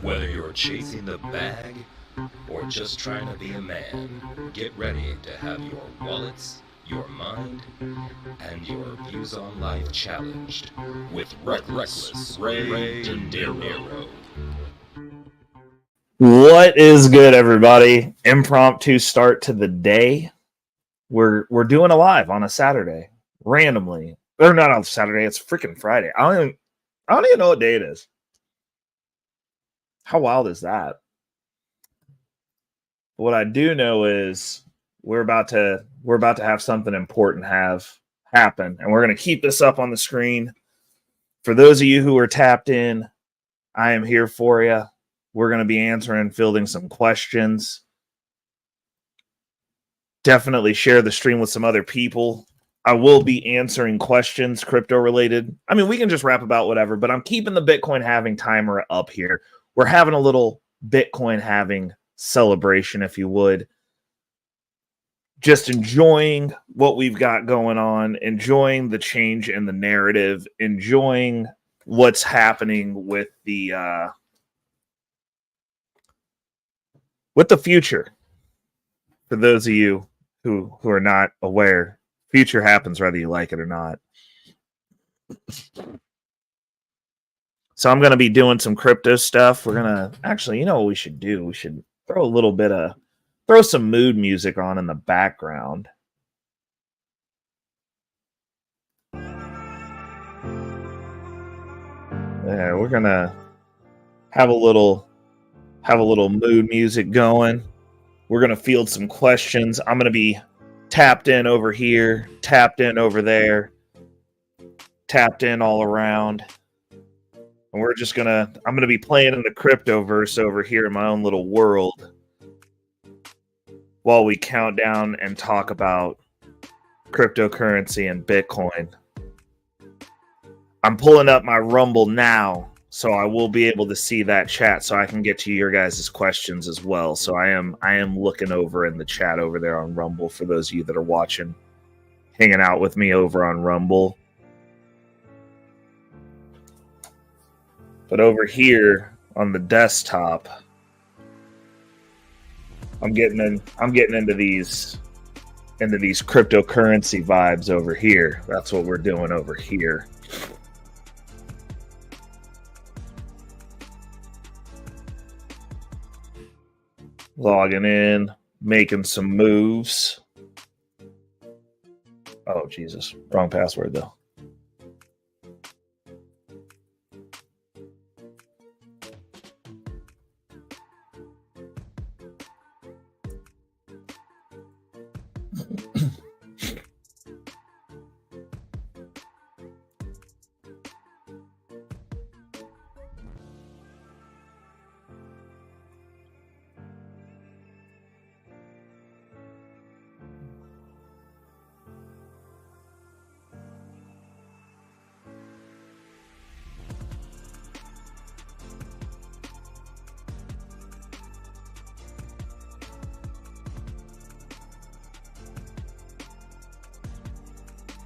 Whether you're chasing the bag or just trying to be a man, get ready to have your wallets, your mind, and your views on life challenged with Reckless Ray De Niro. What is good, everybody? Impromptu start to the day. We're doing a live on a Saturday, randomly. Or not on Saturday, it's freaking Friday. I don't even know what day it is. How wild is that? What I do know is we're about to have something important happen, and we're going to keep this up on the screen. For those of you who are tapped in, I am here for you. We're going to be answering, fielding some questions. Definitely share the stream with some other people. I will be answering questions crypto related. I mean, we can just rap about whatever, but I'm keeping the Bitcoin halving timer up here. We're having a little Bitcoin halving celebration, if you would. Just enjoying what we've got going on, enjoying the change in the narrative, enjoying what's happening with the future. For those of you who are not aware, future happens whether you like it or not. So I'm going to be doing some crypto stuff. We're going to actually, you know what we should do? We should throw some mood music on in the background. Yeah, we're going to have a little mood music going. We're going to field some questions. I'm going to be tapped in over here, tapped in over there, tapped in all around. And I'm going to be playing in the cryptoverse over here in my own little world while we count down and talk about cryptocurrency and Bitcoin. I'm pulling up my Rumble now, so I will be able to see that chat so I can get to your guys' questions as well. So I am looking over in the chat over there on Rumble for those of you that are watching, hanging out with me over on Rumble. But over here on the desktop, I'm getting into these cryptocurrency vibes over here. That's what we're doing over here. Logging in, making some moves. Oh, Jesus. Wrong password, though.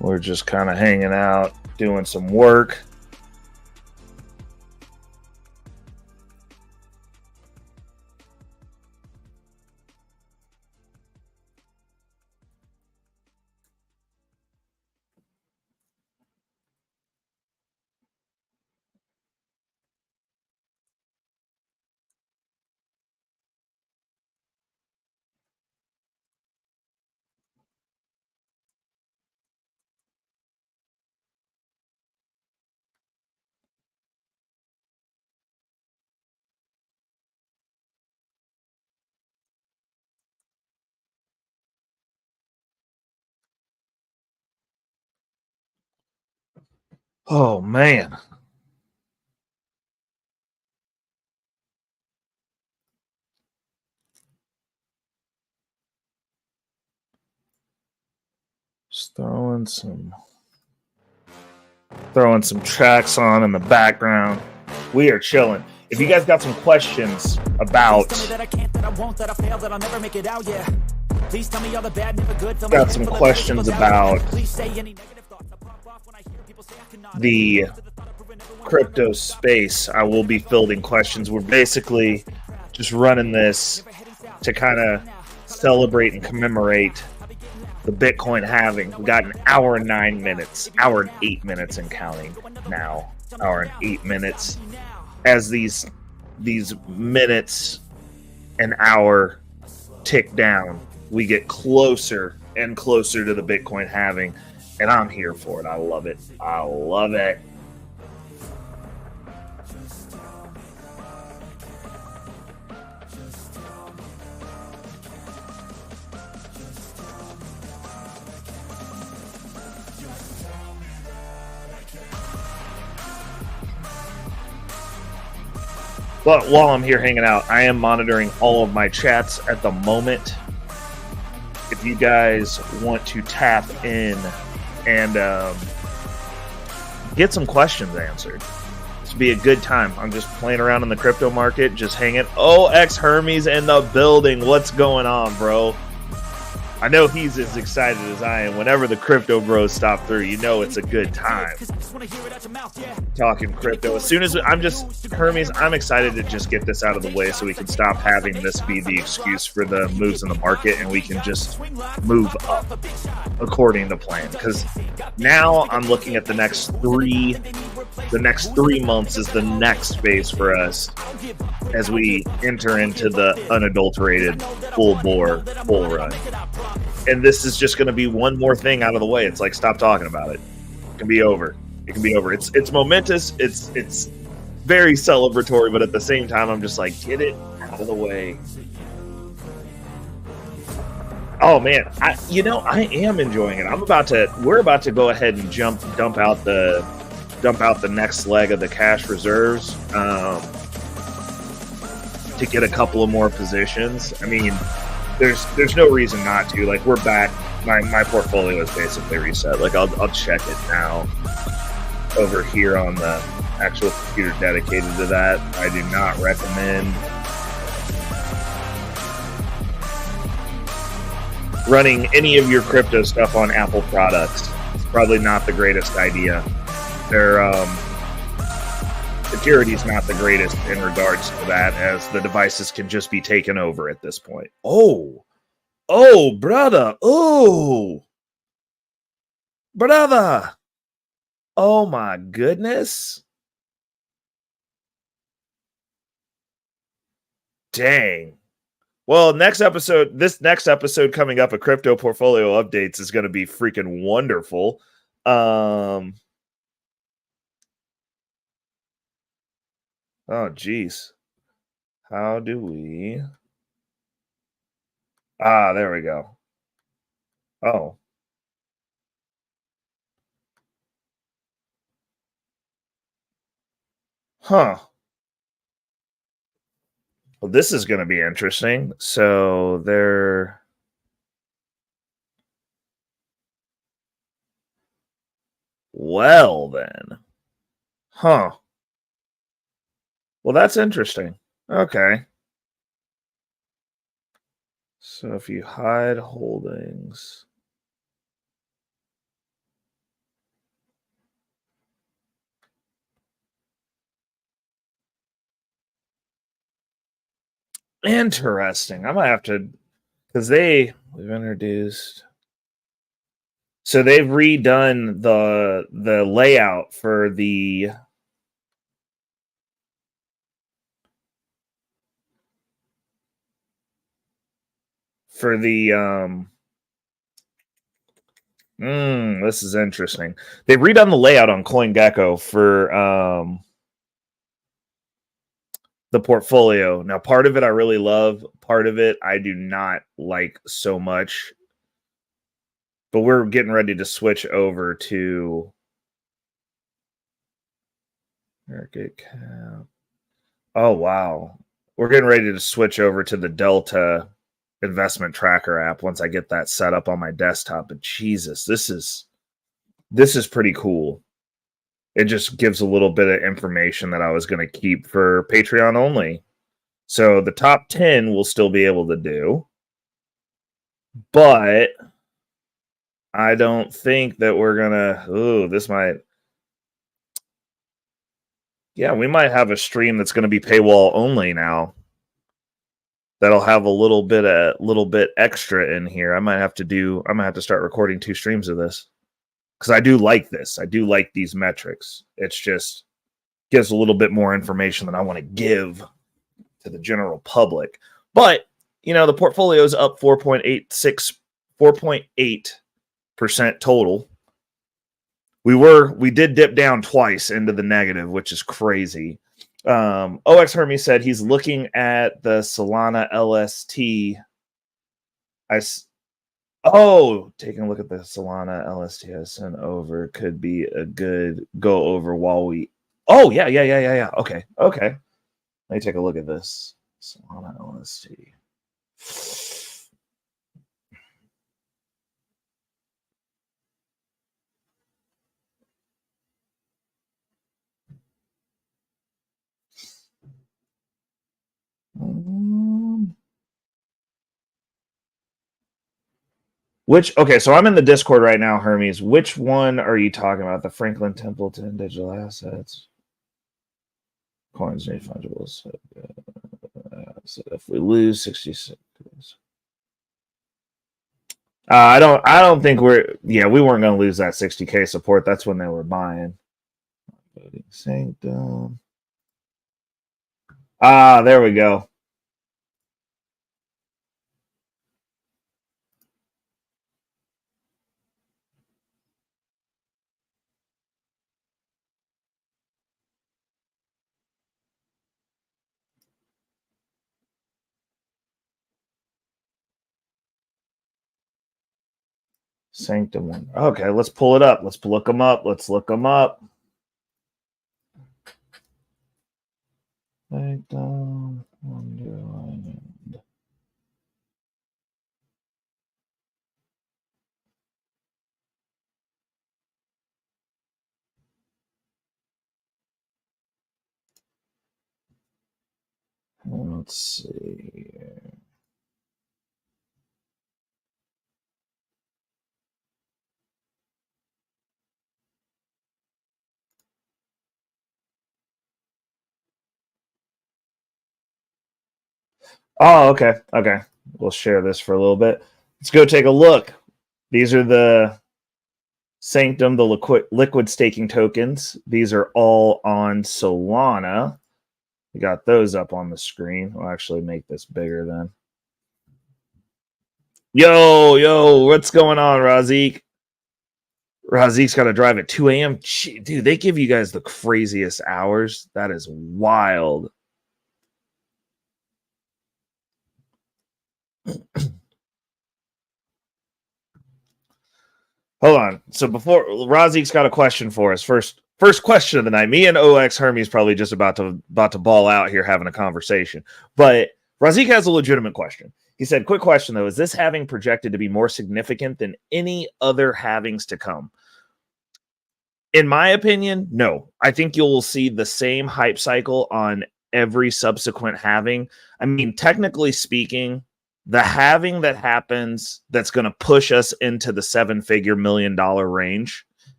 We're just kind of hanging out, doing some work. Oh, man. Just throwing some tracks on in the background. We are chilling. If you guys got some questions about the crypto space, I will be fielding questions. We're basically just running this to kind of celebrate and commemorate the Bitcoin halving. We got an hour and 9 minutes, hour and 8 minutes and counting now. Hour and 8 minutes. As these minutes an hour tick down, we get closer and closer to the Bitcoin halving, and I'm here for it. I love it. I love it. But while I'm here hanging out, I am monitoring all of my chats at the moment. If you guys want to tap in and get some questions answered, this would be a good time. I'm just playing around in the crypto market, just hanging. Oh, X Hermes in the building. What's going on, bro? I know he's as excited as I am. Whenever the crypto bros stop through, you know it's a good time. Talking crypto. As soon as Hermes, I'm excited to just get this out of the way so we can stop having this be the excuse for the moves in the market and we can just move up according to plan. Because now I'm looking at the next 3 months is the next phase for us as we enter into the unadulterated full bore bull run. And this is just going to be one more thing out of the way. It's like, stop talking about it. It can be over. It can be over. It's momentous. It's very celebratory, but at the same time, I'm just like, get it out of the way. Oh man, I am enjoying it. We're about to go ahead and dump out the next leg of the cash reserves to get a couple of more positions. I mean, there's no reason not to. Like, we're back. My portfolio is basically reset. Like, I'll check it now over here on the actual computer dedicated to that. I do not recommend running any of your crypto stuff on Apple products. It's probably not the greatest idea. Their security is not the greatest in regards to that, as the devices can just be taken over at this point. Oh, brother. Oh, brother. Oh, my goodness. Dang. Well, this next episode coming up, a crypto portfolio updates, is going to be freaking wonderful. Oh, geez. How do we... there we go. Oh. Huh. Well, this is going to be interesting. So they're... Well, then. Huh. Well, that's interesting. Okay. So if you hide holdings... Interesting. I might have to... Because we've introduced... So they've redone the layout for the... this is interesting. They've redone the layout on CoinGecko for the portfolio. Now, part of it I really love. Part of it I do not like so much. But we're getting ready to switch over to market cap. Oh, wow. We're getting ready to switch over to the Delta investment tracker app once I get that set up on my desktop. But Jesus, this is pretty cool. It just gives a little bit of information that I was going to keep for Patreon only. So the top 10 we'll still be able to do. But I don't think that we're going to... Ooh, this might... Yeah, we might have a stream that's going to be paywall only now. That'll have a little bit extra in here. I might have to start recording 2 streams of this. Because I do like this. I do like these metrics. It's just gives a little bit more information than I want to give to the general public. But, the portfolio is up 4.8% total. We did dip down twice into the negative, which is crazy. OX Hermes said he's looking at the Solana LST. Taking a look at the Solana LST I sent over could be a good go over while we. Oh, yeah. Okay. Let me take a look at this. Solana LST. So I'm in the Discord right now, Hermes. Which one are you talking about? The Franklin Templeton digital assets? Coins need fungibles. So if we lose 66. I don't think we weren't going to lose that 60K support. That's when they were buying. Voting Sanctum. There we go. Sanctum one. Okay, let's pull it up. Let's look them up. Sanctum. Let's see. Oh, okay. We'll share this for a little bit. Let's go take a look. These are the Sanctum, the liquid staking tokens. These are all on Solana. We got those up on the screen. We'll actually make this bigger then. Yo, what's going on, Razik? Razik's got to drive at 2 a.m. Dude, they give you guys the craziest hours. That is wild. Hold on. So before Razik's got a question for us. First question of the night. Me and OX Hermes probably just about to ball out here having a conversation. But Razik has a legitimate question. He said, quick question though, is this halving projected to be more significant than any other halvings to come? In my opinion, no. I think you'll see the same hype cycle on every subsequent halving. I mean, technically speaking, the halving that happens that's going to push us into the 7-figure $1 million range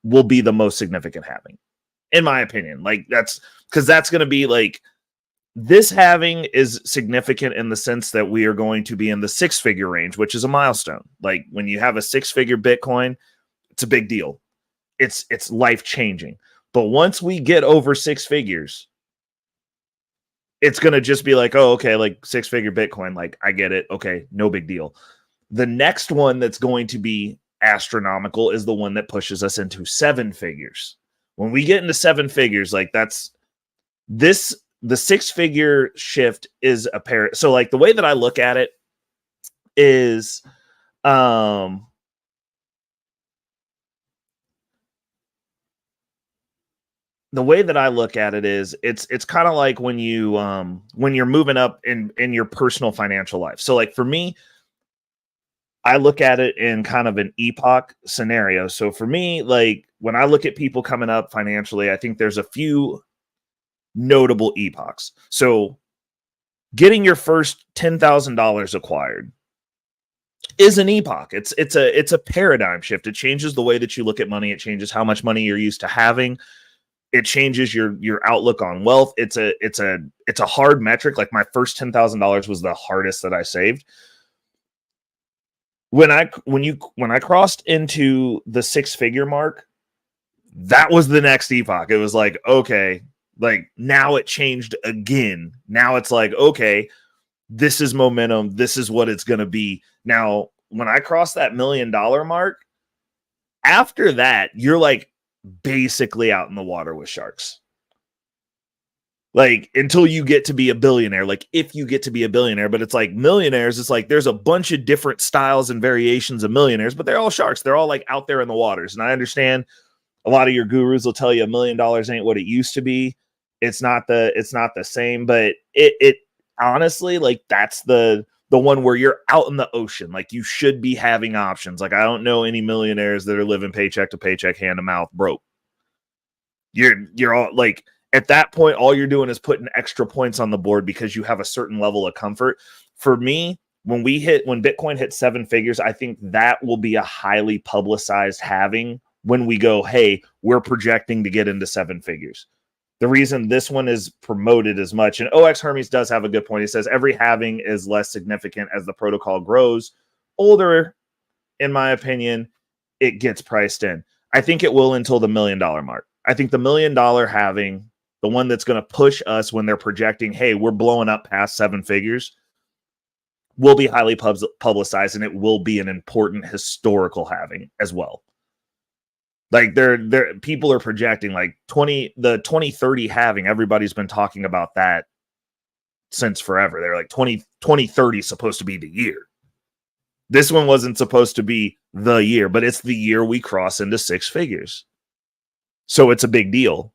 will be the most significant halving, in my opinion. Like that's because that's going to be like this halving is significant in the sense that we are going to be in the 6-figure range, which is a milestone. Like when you have a 6-figure Bitcoin, it's a big deal. It's life changing. But once we get over 6 figures, it's going to just be like, oh, okay, like 6-figure Bitcoin. Like, I get it. Okay, no big deal. The next one that's going to be astronomical is the one that pushes us into 7 figures. When we get into 7 figures, like that's this, the 6-figure shift is apparent. So like the way that I look at it is, the way that I look at it is it's kind of like when you're moving up in your personal financial life. So like for me, I look at it in kind of an epoch scenario. So for me, like when I look at people coming up financially, I think there's a few notable epochs. So getting your first $10,000 acquired is an epoch. It's a paradigm shift. It changes the way that you look at money. It changes how much money you're used to having. It changes your outlook on wealth. It's a hard metric. Like my first $10,000 was the hardest that I saved. When I crossed into the 6-figure mark, that was the next epoch. It was like, okay, like now it changed again. Now it's like, okay, this is momentum. This is what it's going to be. Now, when I crossed that $1 million mark, after that, you're like basically out in the water with sharks. Like until you get to be a billionaire, like if you get to be a billionaire, but it's like millionaires, it's like there's a bunch of different styles and variations of millionaires, but they're all sharks. They're all like out there in the waters. And I understand a lot of your gurus will tell you $1 million ain't what it used to be. It's not the same, but it honestly, like that's the one where you're out in the ocean. Like you should be having options. Like I don't know any millionaires that are living paycheck to paycheck, hand to mouth, broke. You're all like at that point, all you're doing is putting extra points on the board because you have a certain level of comfort. For me, when Bitcoin hits 7 figures, I think that will be a highly publicized halving when we go, hey, we're projecting to get into 7 figures. The reason this one is promoted as much, and OX Hermes does have a good point. He says every halving is less significant as the protocol grows. Older, in my opinion, it gets priced in. I think it will until the $1 million mark. I think the $1 million halving, the one that's going to push us when they're projecting, hey, we're blowing up past 7 figures, will be highly publicized, and it will be an important historical halving as well. Like people are projecting like the 2030 halving. Everybody's been talking about that since forever. They're like 2030 is supposed to be the year. This one wasn't supposed to be the year, but it's the year we cross into 6 figures. So it's a big deal.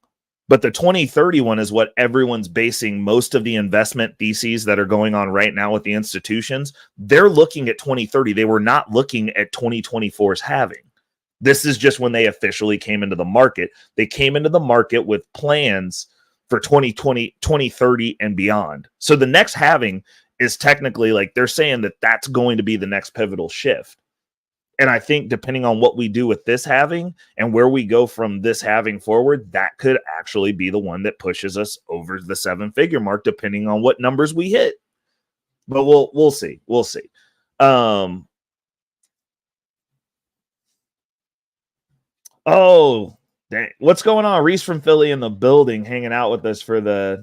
But the 2030 one is what everyone's basing most of the investment theses that are going on right now with the institutions. They're looking at 2030. They were not looking at 2024's halving. This is just when they officially came into the market. They came into the market with plans for 2020, 2030 and beyond. So the next halving is technically like they're saying that that's going to be the next pivotal shift. And I think depending on what we do with this halving and where we go from this halving forward, that could actually be the one that pushes us over the 7-figure mark, depending on what numbers we hit. But we'll see. We'll see. Oh, dang. What's going on? Reese from Philly in the building, hanging out with us for the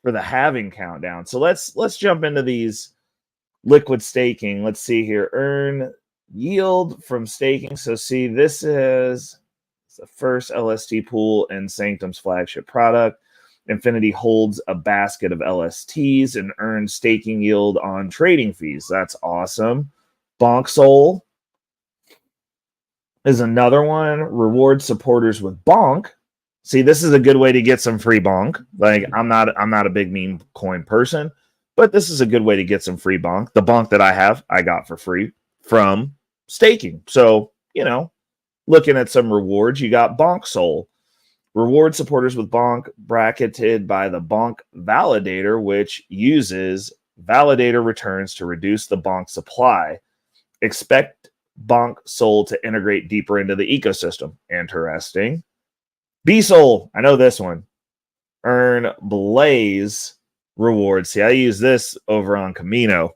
halving countdown. So let's jump into these liquid staking. Let's see here. Earn yield from staking. So see, this is the first LST pool and Sanctum's flagship product. Infinity holds a basket of LSTs and earns staking yield on trading fees. That's awesome. Bonk Soul is another one. Reward supporters with Bonk. See, this is a good way to get some free Bonk. Like I'm not a big meme coin person, but this is a good way to get some free Bonk. The Bonk that I have, I got for free from staking. So, looking at some rewards, you got Bonk Soul. Reward supporters with Bonk bracketed by the Bonk validator, which uses validator returns to reduce the Bonk supply. Expect Bonk Soul to integrate deeper into the ecosystem. Interesting. B Soul, I know this one. Earn Blaze rewards. See, I use this over on Camino.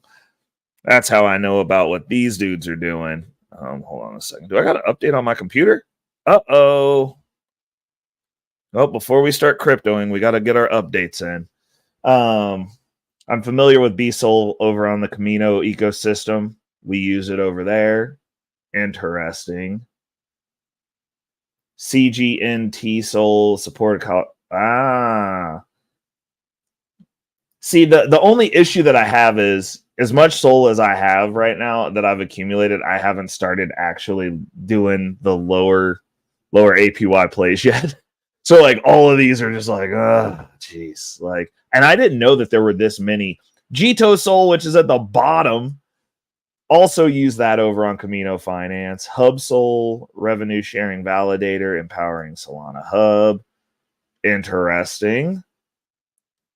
That's how I know about what these dudes are doing. Hold on a second. Do I got an update on my computer? Uh-oh. Oh, before we start cryptoing, we got to get our updates in. I'm familiar with B Soul over on the Camino ecosystem. We use it over there. Interesting. CGNT Soul support. See, the only issue that I have is as much Soul as I have right now that I've accumulated, I haven't started actually doing the lower APY plays yet. So like all of these are just like, jeez. Like, and I didn't know that there were this many. Jito Soul, which is at the bottom, also use that over on Camino Finance. Hub Soul, revenue sharing validator, empowering Solana Hub. Interesting.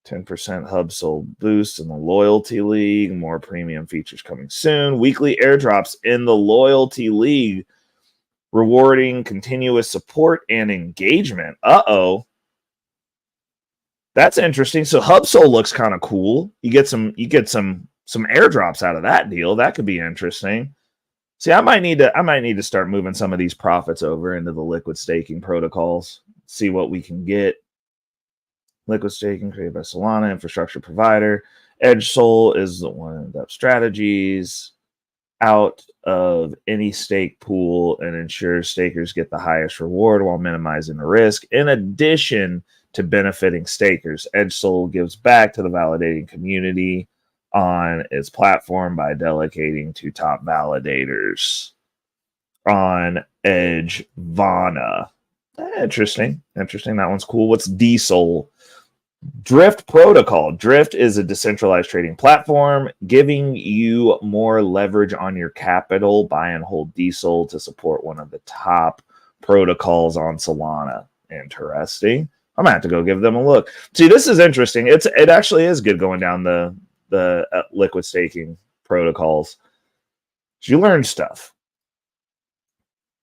10% Hub Soul boost in the Loyalty League. More premium features coming soon. Weekly airdrops in the Loyalty League, rewarding continuous support and engagement. Uh-oh. That's interesting. So Hubsole looks kind of cool. You get some airdrops out of that deal. That could be interesting. See, I might need to start moving some of these profits over into the liquid staking protocols. See what we can get. Liquid staking created by Solana, infrastructure provider. Edge Soul is the one that strategies out of any stake pool and ensures stakers get the highest reward while minimizing the risk. In addition to benefiting stakers, Edge Soul gives back to the validating community on its platform by delegating to top validators on Edge Vana. Interesting. That one's cool. What's D-Soul? Drift Protocol. Drift is a decentralized trading platform giving you more leverage on your capital. Buy and hold D-Soul to support one of the top protocols on Solana. Interesting. I'm gonna have to go give them a look. See, this is interesting. It actually is good going down the liquid staking protocols. You learn stuff.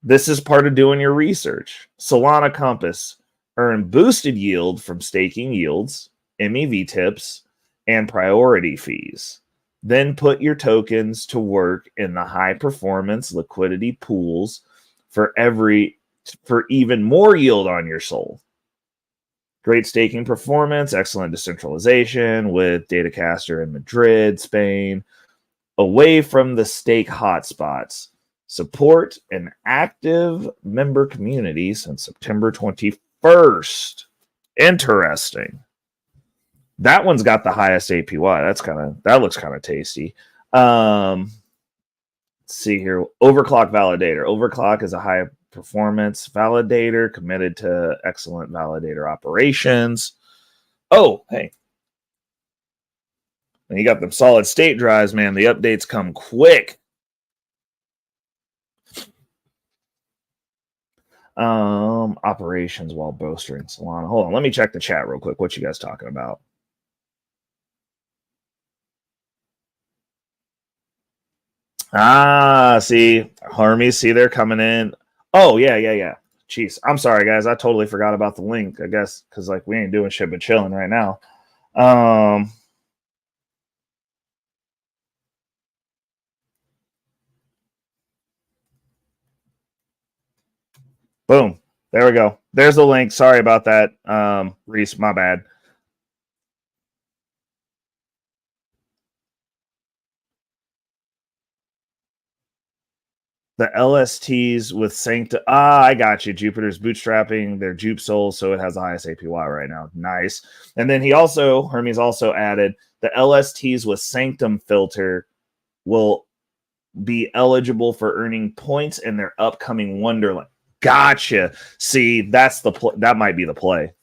This is part of doing your research. Solana Compass. Earn boosted yield from staking yields, MEV tips, and priority fees. Then put your tokens to work in the high performance liquidity pools for even more yield on your SOL. Great staking performance, excellent decentralization with Datacaster in Madrid, Spain. Away from the stake hotspots. Support an active member community since September 21st. Interesting. That one's got the highest APY. That looks kind of tasty. Let's see here. Overclock validator. Overclock is a high performance validator committed to excellent validator operations. Oh, hey. And you got them solid state drives, man. The updates come quick. Operations while bolstering Solana. Hold on, let me check the chat real quick. What you guys talking about? See, Hermes, see they're coming in. Oh, yeah. Jeez, I'm sorry, guys. I totally forgot about the link, I guess, because like we ain't doing shit but chilling right now. Boom. There we go. There's the link. Sorry about that, Reese. My bad. The LSTs with Sancta. I got you. Jupiter's bootstrapping their Jupe Soul, so it has the highest APY right now. Nice. And then Hermes also added the LSTs with Sanctum filter will be eligible for earning points in their upcoming Wonderland. Gotcha. See, that's that might be the play.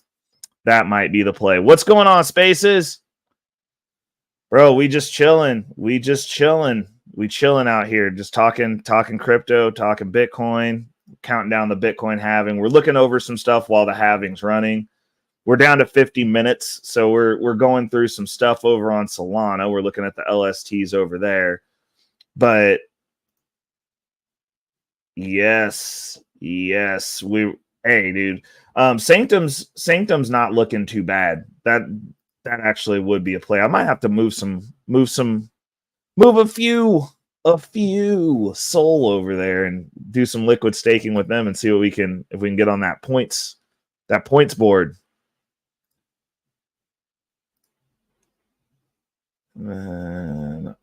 That might be the play. What's going on, Spaces? Bro, we chilling out here, just talking crypto, talking Bitcoin, counting down the Bitcoin halving. We're looking over some stuff while the halving's running. We're down to 50 minutes, so we're going through some stuff over on Solana. We're looking at the LSTs over there. But yes, hey dude. Sanctum's not looking too bad. That actually would be a play. I might have to move a few SOL over there and do some liquid staking with them and see if we can get on that points board. And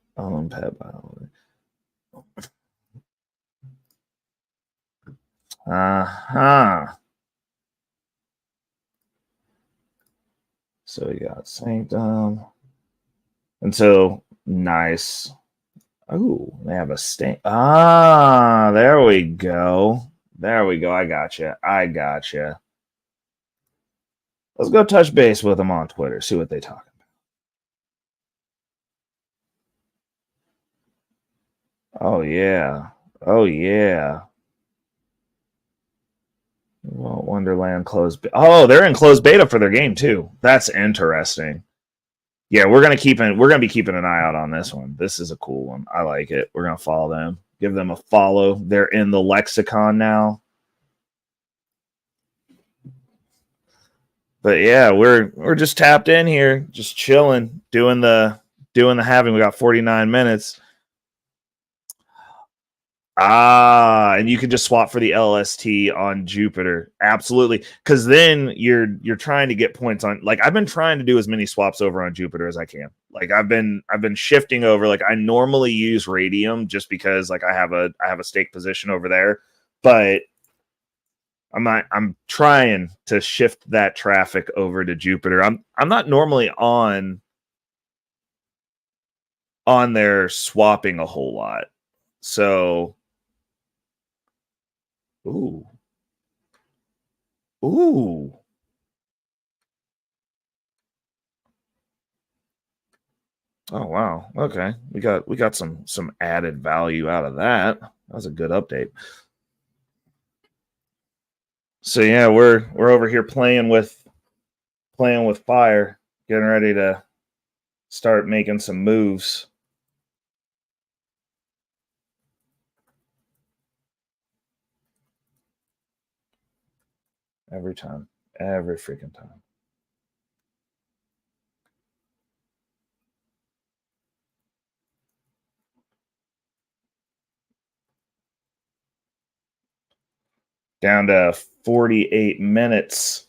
so we got Sanctum. And so nice. Oh, they have a stain. There we go. I gotcha. Let's go touch base with them on Twitter. See what they talk about. Oh yeah. Well, Wonderland closed. They're in closed beta for their game too. That's interesting. Yeah, we're gonna be keeping an eye out on this one. This is a cool one. I like it. We're gonna follow them. Give them a follow. They're in the lexicon now. But yeah, we're just tapped in here, just chilling, doing the halving. We got 49 minutes. And you can just swap for the LST on Jupiter. Absolutely. Because then you're trying to get points on, like, I've been trying to do as many swaps over on Jupiter as I can. Like I've been shifting over. Like I normally use radium just because like I have a stake position over there, but I'm trying to shift that traffic over to Jupiter. I'm not normally on there swapping a whole lot. So Ooh. Oh, wow. Okay. We got some added value out of that. That was a good update. So yeah, we're over here playing with fire, getting ready to start making some moves. Every time. Every freaking time. Down to 48 minutes.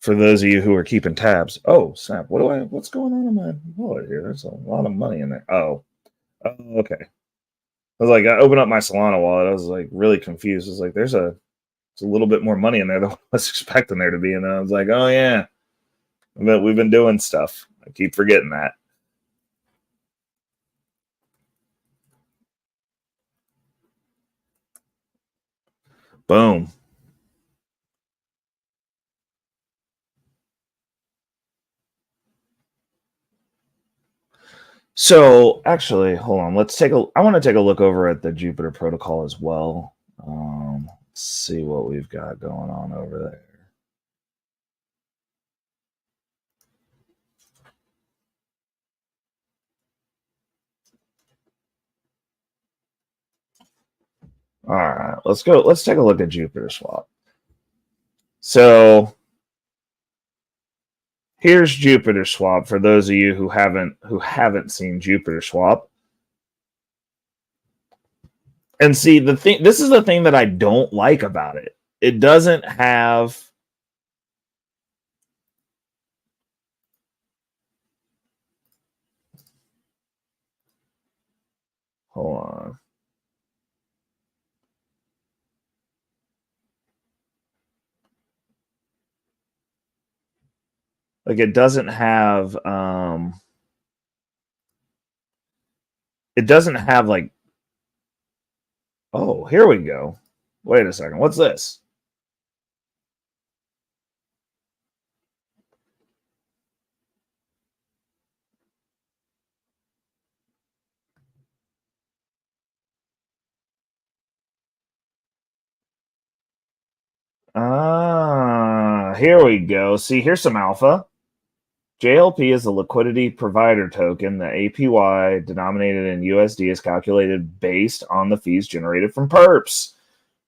For those of you who are keeping tabs. Oh, snap. What's going on in my wallet here? There's a lot of money in there. Oh, okay. I was like, I opened up my Solana wallet. I was like really confused. I was like, there's a little bit more money in there than I was expecting there to be. And I was like, oh yeah, we've been doing stuff. I keep forgetting that. Boom. So actually, hold on. I want to take a look over at the Jupiter protocol as well. Let's see what we've got going on over there. All right, let's go. Let's take a look at Jupiter swap. So here's Jupiter swap for those of you who haven't seen Jupiter swap. And see, this is the thing that I don't like about it. It doesn't have hold on. Like it doesn't have like, oh, here we go. Wait a second. What's this? Here we go. See, here's some alpha. JLP is a liquidity provider token. The APY denominated in USD is calculated based on the fees generated from perps.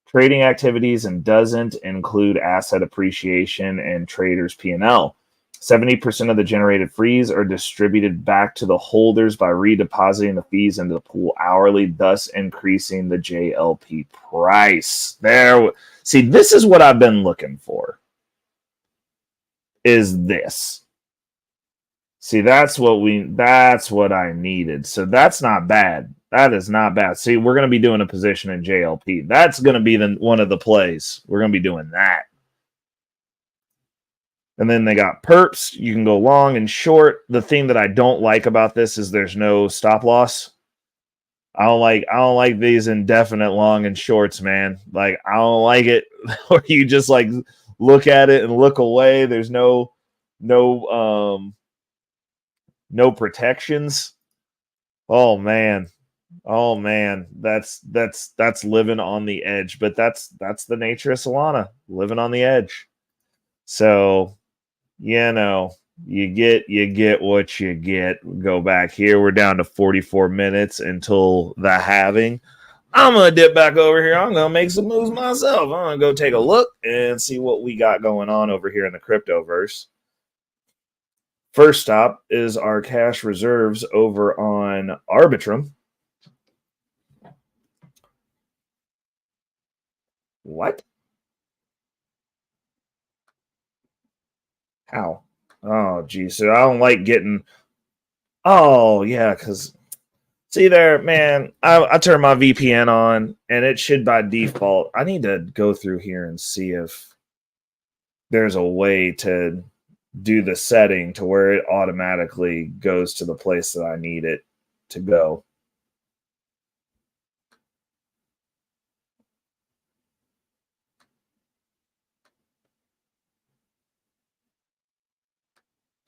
Trading activities and doesn't include asset appreciation and traders' P&L. 70% of the generated fees are distributed back to the holders by redepositing the fees into the pool hourly, thus increasing the JLP price. There, see, this is what I've been looking for. Is this? See, that's what I needed. So that's not bad. That is not bad. See, we're going to be doing a position in JLP. That's going to be one of the plays. We're going to be doing that. And then they got perps. You can go long and short. The thing that I don't like about this is there's no stop loss. I don't like these indefinite long and shorts, man. Like I don't like it where you just like look at it and look away. There's no protections. Oh man, that's living on the edge. But that's the nature of Solana, living on the edge. So you get what you get. Go back here. We're down to 44 minutes until the halving. I'm going to dip back over here. I'm going to make some moves myself. I'm going to go take a look and see what we got going on over here in the cryptoverse. First stop is our cash reserves over on Arbitrum. What? How? Oh, geez. So I don't like getting... Oh, yeah, because... See there, man, I turned my VPN on, and it should by default... I need to go through here and see if there's a way to do the setting to where it automatically goes to the place that I need it to go.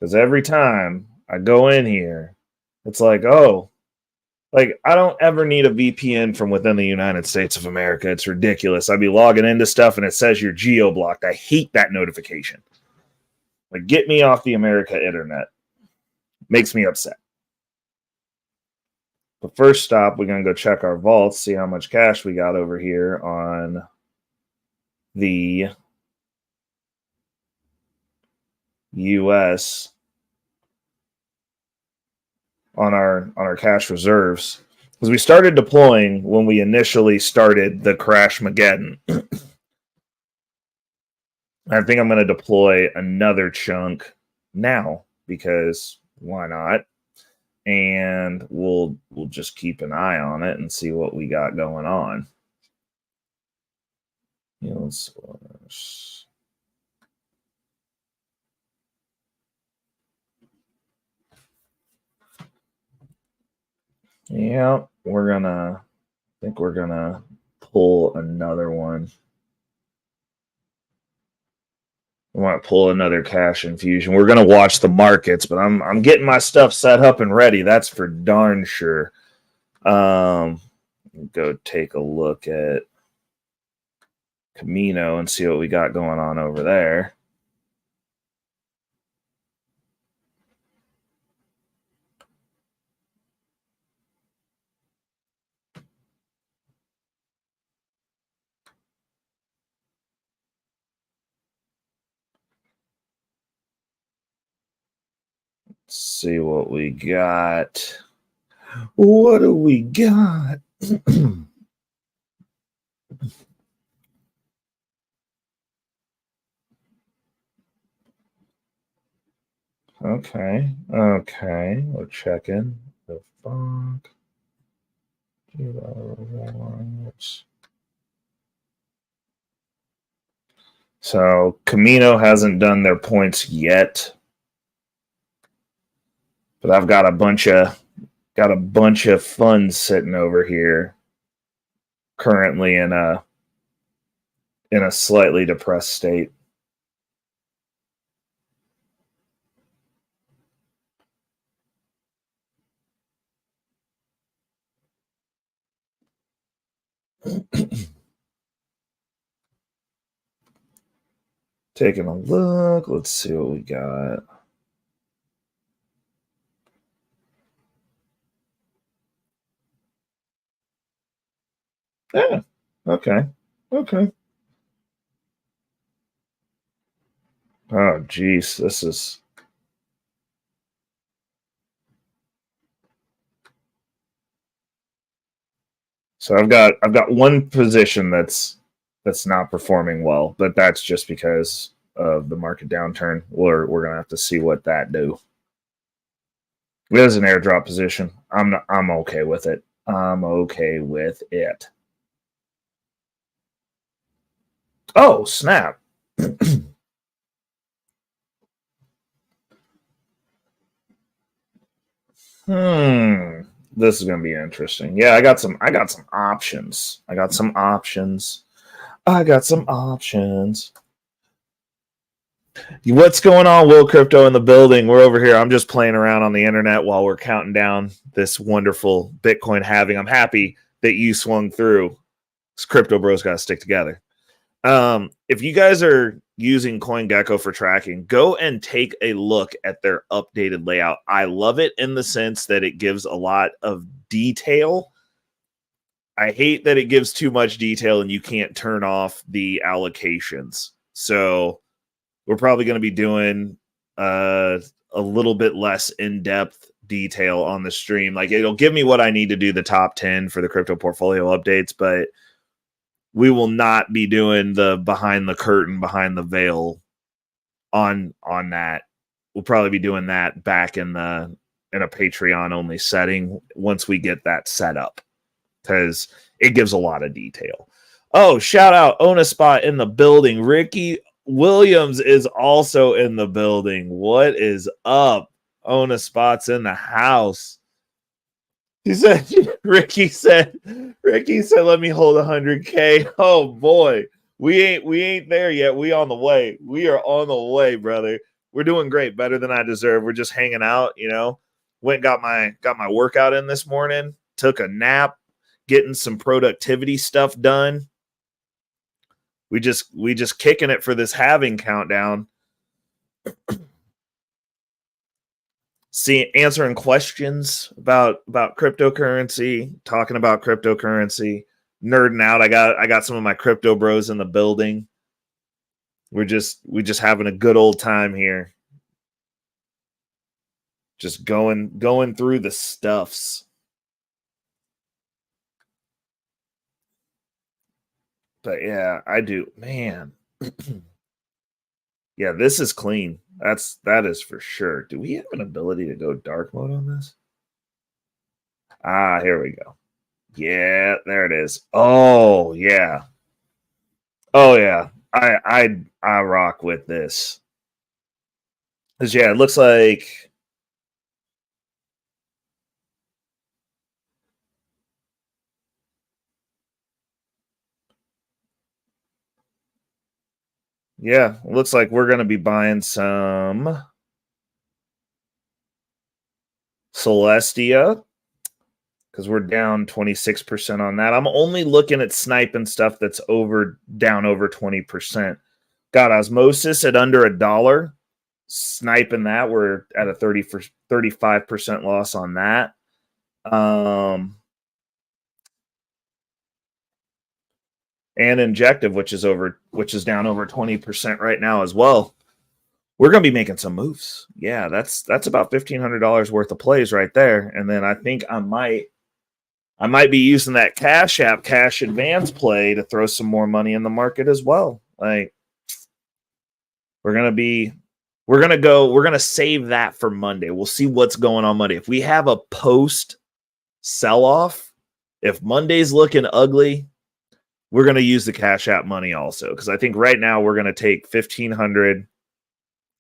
Because every time I go in here, it's like, oh, like I don't ever need a VPN from within the United States of America. It's ridiculous. I'd be logging into stuff and it says you're geo-blocked. I hate that notification. Like, get me off the America internet. Makes me upset. But first stop, we're going to go check our vaults, see how much cash we got over here on the US on our cash reserves, because we started deploying when we initially started the Crashmageddon. I think I'm going to deploy another chunk now, because why not? And we'll just keep an eye on it and see what we got going on. Yield source. Yeah, I think we're gonna pull another one. We want to pull another cash infusion. We're gonna watch the markets, but I'm getting my stuff set up and ready. That's for darn sure. Go take a look at Camino and see what we got going on over there. See what we got. What do we got? Okay. We're checking the fuck. So Camino hasn't done their points yet. But I've got a bunch of funds sitting over here currently in a slightly depressed state. Taking a look, let's see what we got. Yeah. Okay. Oh, geez, this is. So I've got one position that's not performing well, but that's just because of the market downturn. We're gonna have to see what that do. It is an airdrop position. I'm okay with it. I'm okay with it. Oh, snap. This is going to be interesting. Yeah, I got some options. What's going on, Will Crypto in the building? We're over here. I'm just playing around on the internet while we're counting down this wonderful Bitcoin halving. I'm happy that you swung through. This Crypto Bros got to stick together. If you guys are using CoinGecko for tracking, go and take a look at their updated layout. I love it in the sense that it gives a lot of detail. I hate that it gives too much detail and you can't turn off the allocations. So we're probably going to be doing a little bit less in-depth detail on the stream. Like it'll give me what I need to do the top 10 for the crypto portfolio updates, but we will not be doing the behind the curtain, behind the veil on that. We'll probably be doing that back in a Patreon only setting once we get that set up, because it gives a lot of detail. Oh, shout out Own a Spot in the building. Ricky Williams is also in the building. What is up? Own a Spot's in the house. He said, Ricky said, let me hold 100K. Oh boy. We ain't there yet. We on the way. We are on the way, brother. We're doing great, better than I deserve. We're just hanging out, you know. Went and got my workout in this morning, took a nap, getting some productivity stuff done. We just kicking it for this halving countdown. Answering questions about cryptocurrency, talking about cryptocurrency, nerding out. I got some of my crypto bros in the building. We just having a good old time here. Just going through the stuffs. But yeah, I do. Man. Yeah, this is clean. That is for sure. Do we have an ability to go dark mode on this? Ah, here we go. Yeah, there it is. Oh, yeah. Oh, yeah. I rock with this. Because, yeah, it looks like... Yeah, it looks like we're going to be buying some Celestia, because we're down 26% on that. I'm only looking at sniping stuff that's down over 20%. Got Osmosis at under $1. Sniping that, we're at a 35% loss on that. And Injective, which is down over 20% right now as well. We're going to be making some moves. Yeah, that's about $1,500 worth of plays right there. And then I think I might be using that Cash App Cash Advance play to throw some more money in the market as well. Like we're going to save that for Monday. We'll see what's going on Monday. If we have a post sell-off, if Monday's looking ugly, we're going to use the Cash App money also, because I think right now we're going to take $1,500,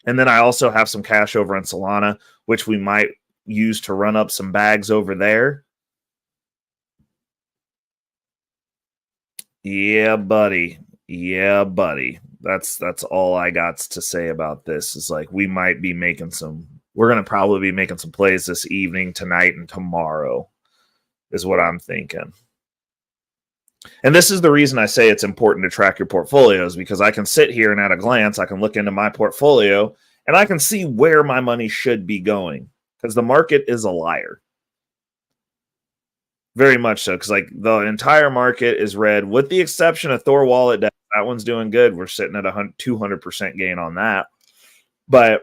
and then I also have some cash over on Solana, which we might use to run up some bags over there. Yeah, buddy. Yeah, buddy. That's all I got to say about this. Is like we're going to probably be making some plays this evening, tonight, and tomorrow is what I'm thinking. And this is the reason I say it's important to track your portfolios, because I can sit here and at a glance, I can look into my portfolio and I can see where my money should be going, because the market is a liar. Very much so, because like the entire market is red, with the exception of Thor Wallet. That one's doing good. We're sitting at 200% gain on that. But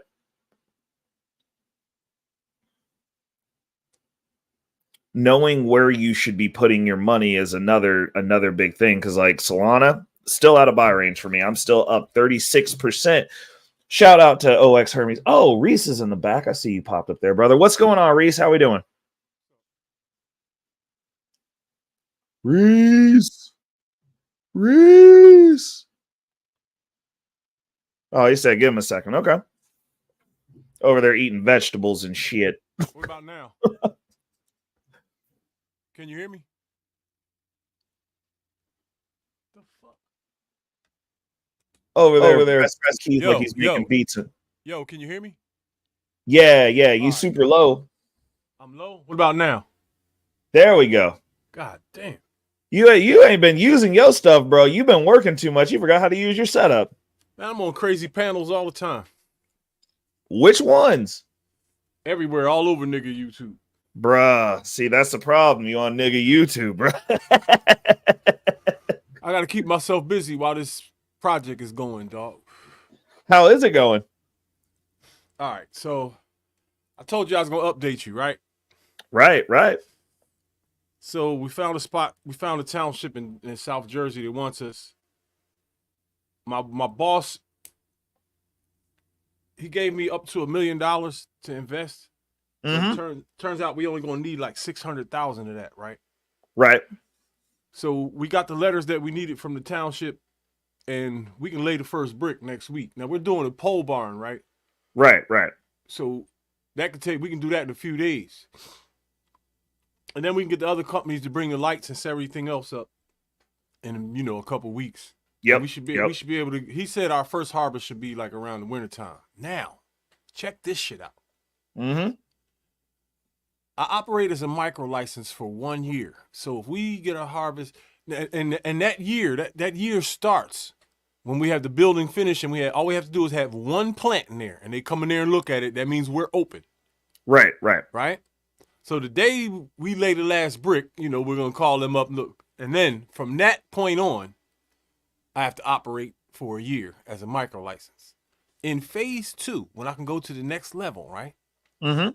knowing where you should be putting your money is another big thing, because like Solana, still out of buy range for me. I'm still up 36%. Shout out to OX Hermes. Oh, Reese is in the back. I see you popped up there, brother. What's going on, Reese? How we doing? Reese. Oh, he said give him a second. Okay. Over there eating vegetables and shit. What about now? Can you hear me? The fuck? Over there. Keith, like he's making pizza. Yo, can you hear me? Yeah. You super low. I'm low. What about now? There we go. God damn. You ain't been using your stuff, bro. You've been working too much. You forgot how to use your setup. Man, I'm on crazy panels all the time. Which ones? Everywhere, all over nigga YouTube. Bruh, see, that's the problem. You on nigga YouTube, bruh. I got to keep myself busy while this project is going, dog. How is it going? All right, so I told you I was going to update you, right? Right. So we found a spot. We found a township in South Jersey that wants us. My boss, he gave me up to $1 million to invest. Mm-hmm. Turns out we only gonna need like 600,000 of that, right? Right. So we got the letters that we needed from the township, and we can lay the first brick next week. Now we're doing a pole barn, right? Right. So that could take. We can do that in a few days, and then we can get the other companies to bring the lights and set everything else up in a couple weeks. Yep. We should be able to. He said our first harvest should be like around the wintertime. Now, check this shit out. Mm-hmm. I operate as a micro license for 1 year. So if we get a harvest, and that year starts when we have the building finished, and all we have to do is have one plant in there, and they come in there and look at it. That means we're open. Right. So the day we lay the last brick, we're gonna call them up, look, and then from that point on, I have to operate for a year as a micro license. In phase 2, when I can go to the next level, right? Mm-hmm.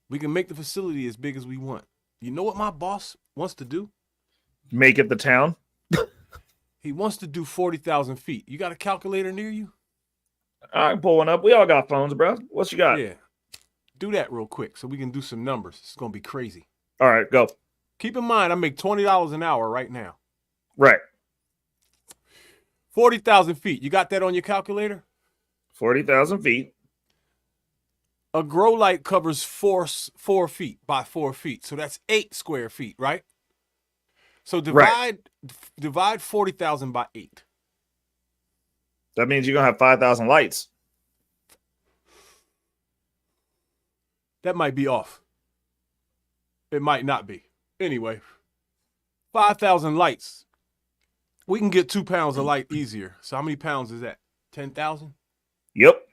We can make the facility as big as we want. You know what my boss wants to do? Make it the town. He wants to do 40,000 feet. You got a calculator near you? I can pull one up. We all got phones, bro. What you got? Yeah. Do that real quick so we can do some numbers. It's going to be crazy. All right, go. Keep in mind, I make $20 an hour right now. Right. 40,000 feet. You got that on your calculator? 40,000 feet. A grow light covers 4 feet by 4 feet. So that's 8 square feet, right? So divide 40,000 by 8. That means you're going to have 5,000 lights. That might be off. It might not be. Anyway, 5,000 lights. We can get 2 pounds of light easier. So how many pounds is that? 10,000? Yep.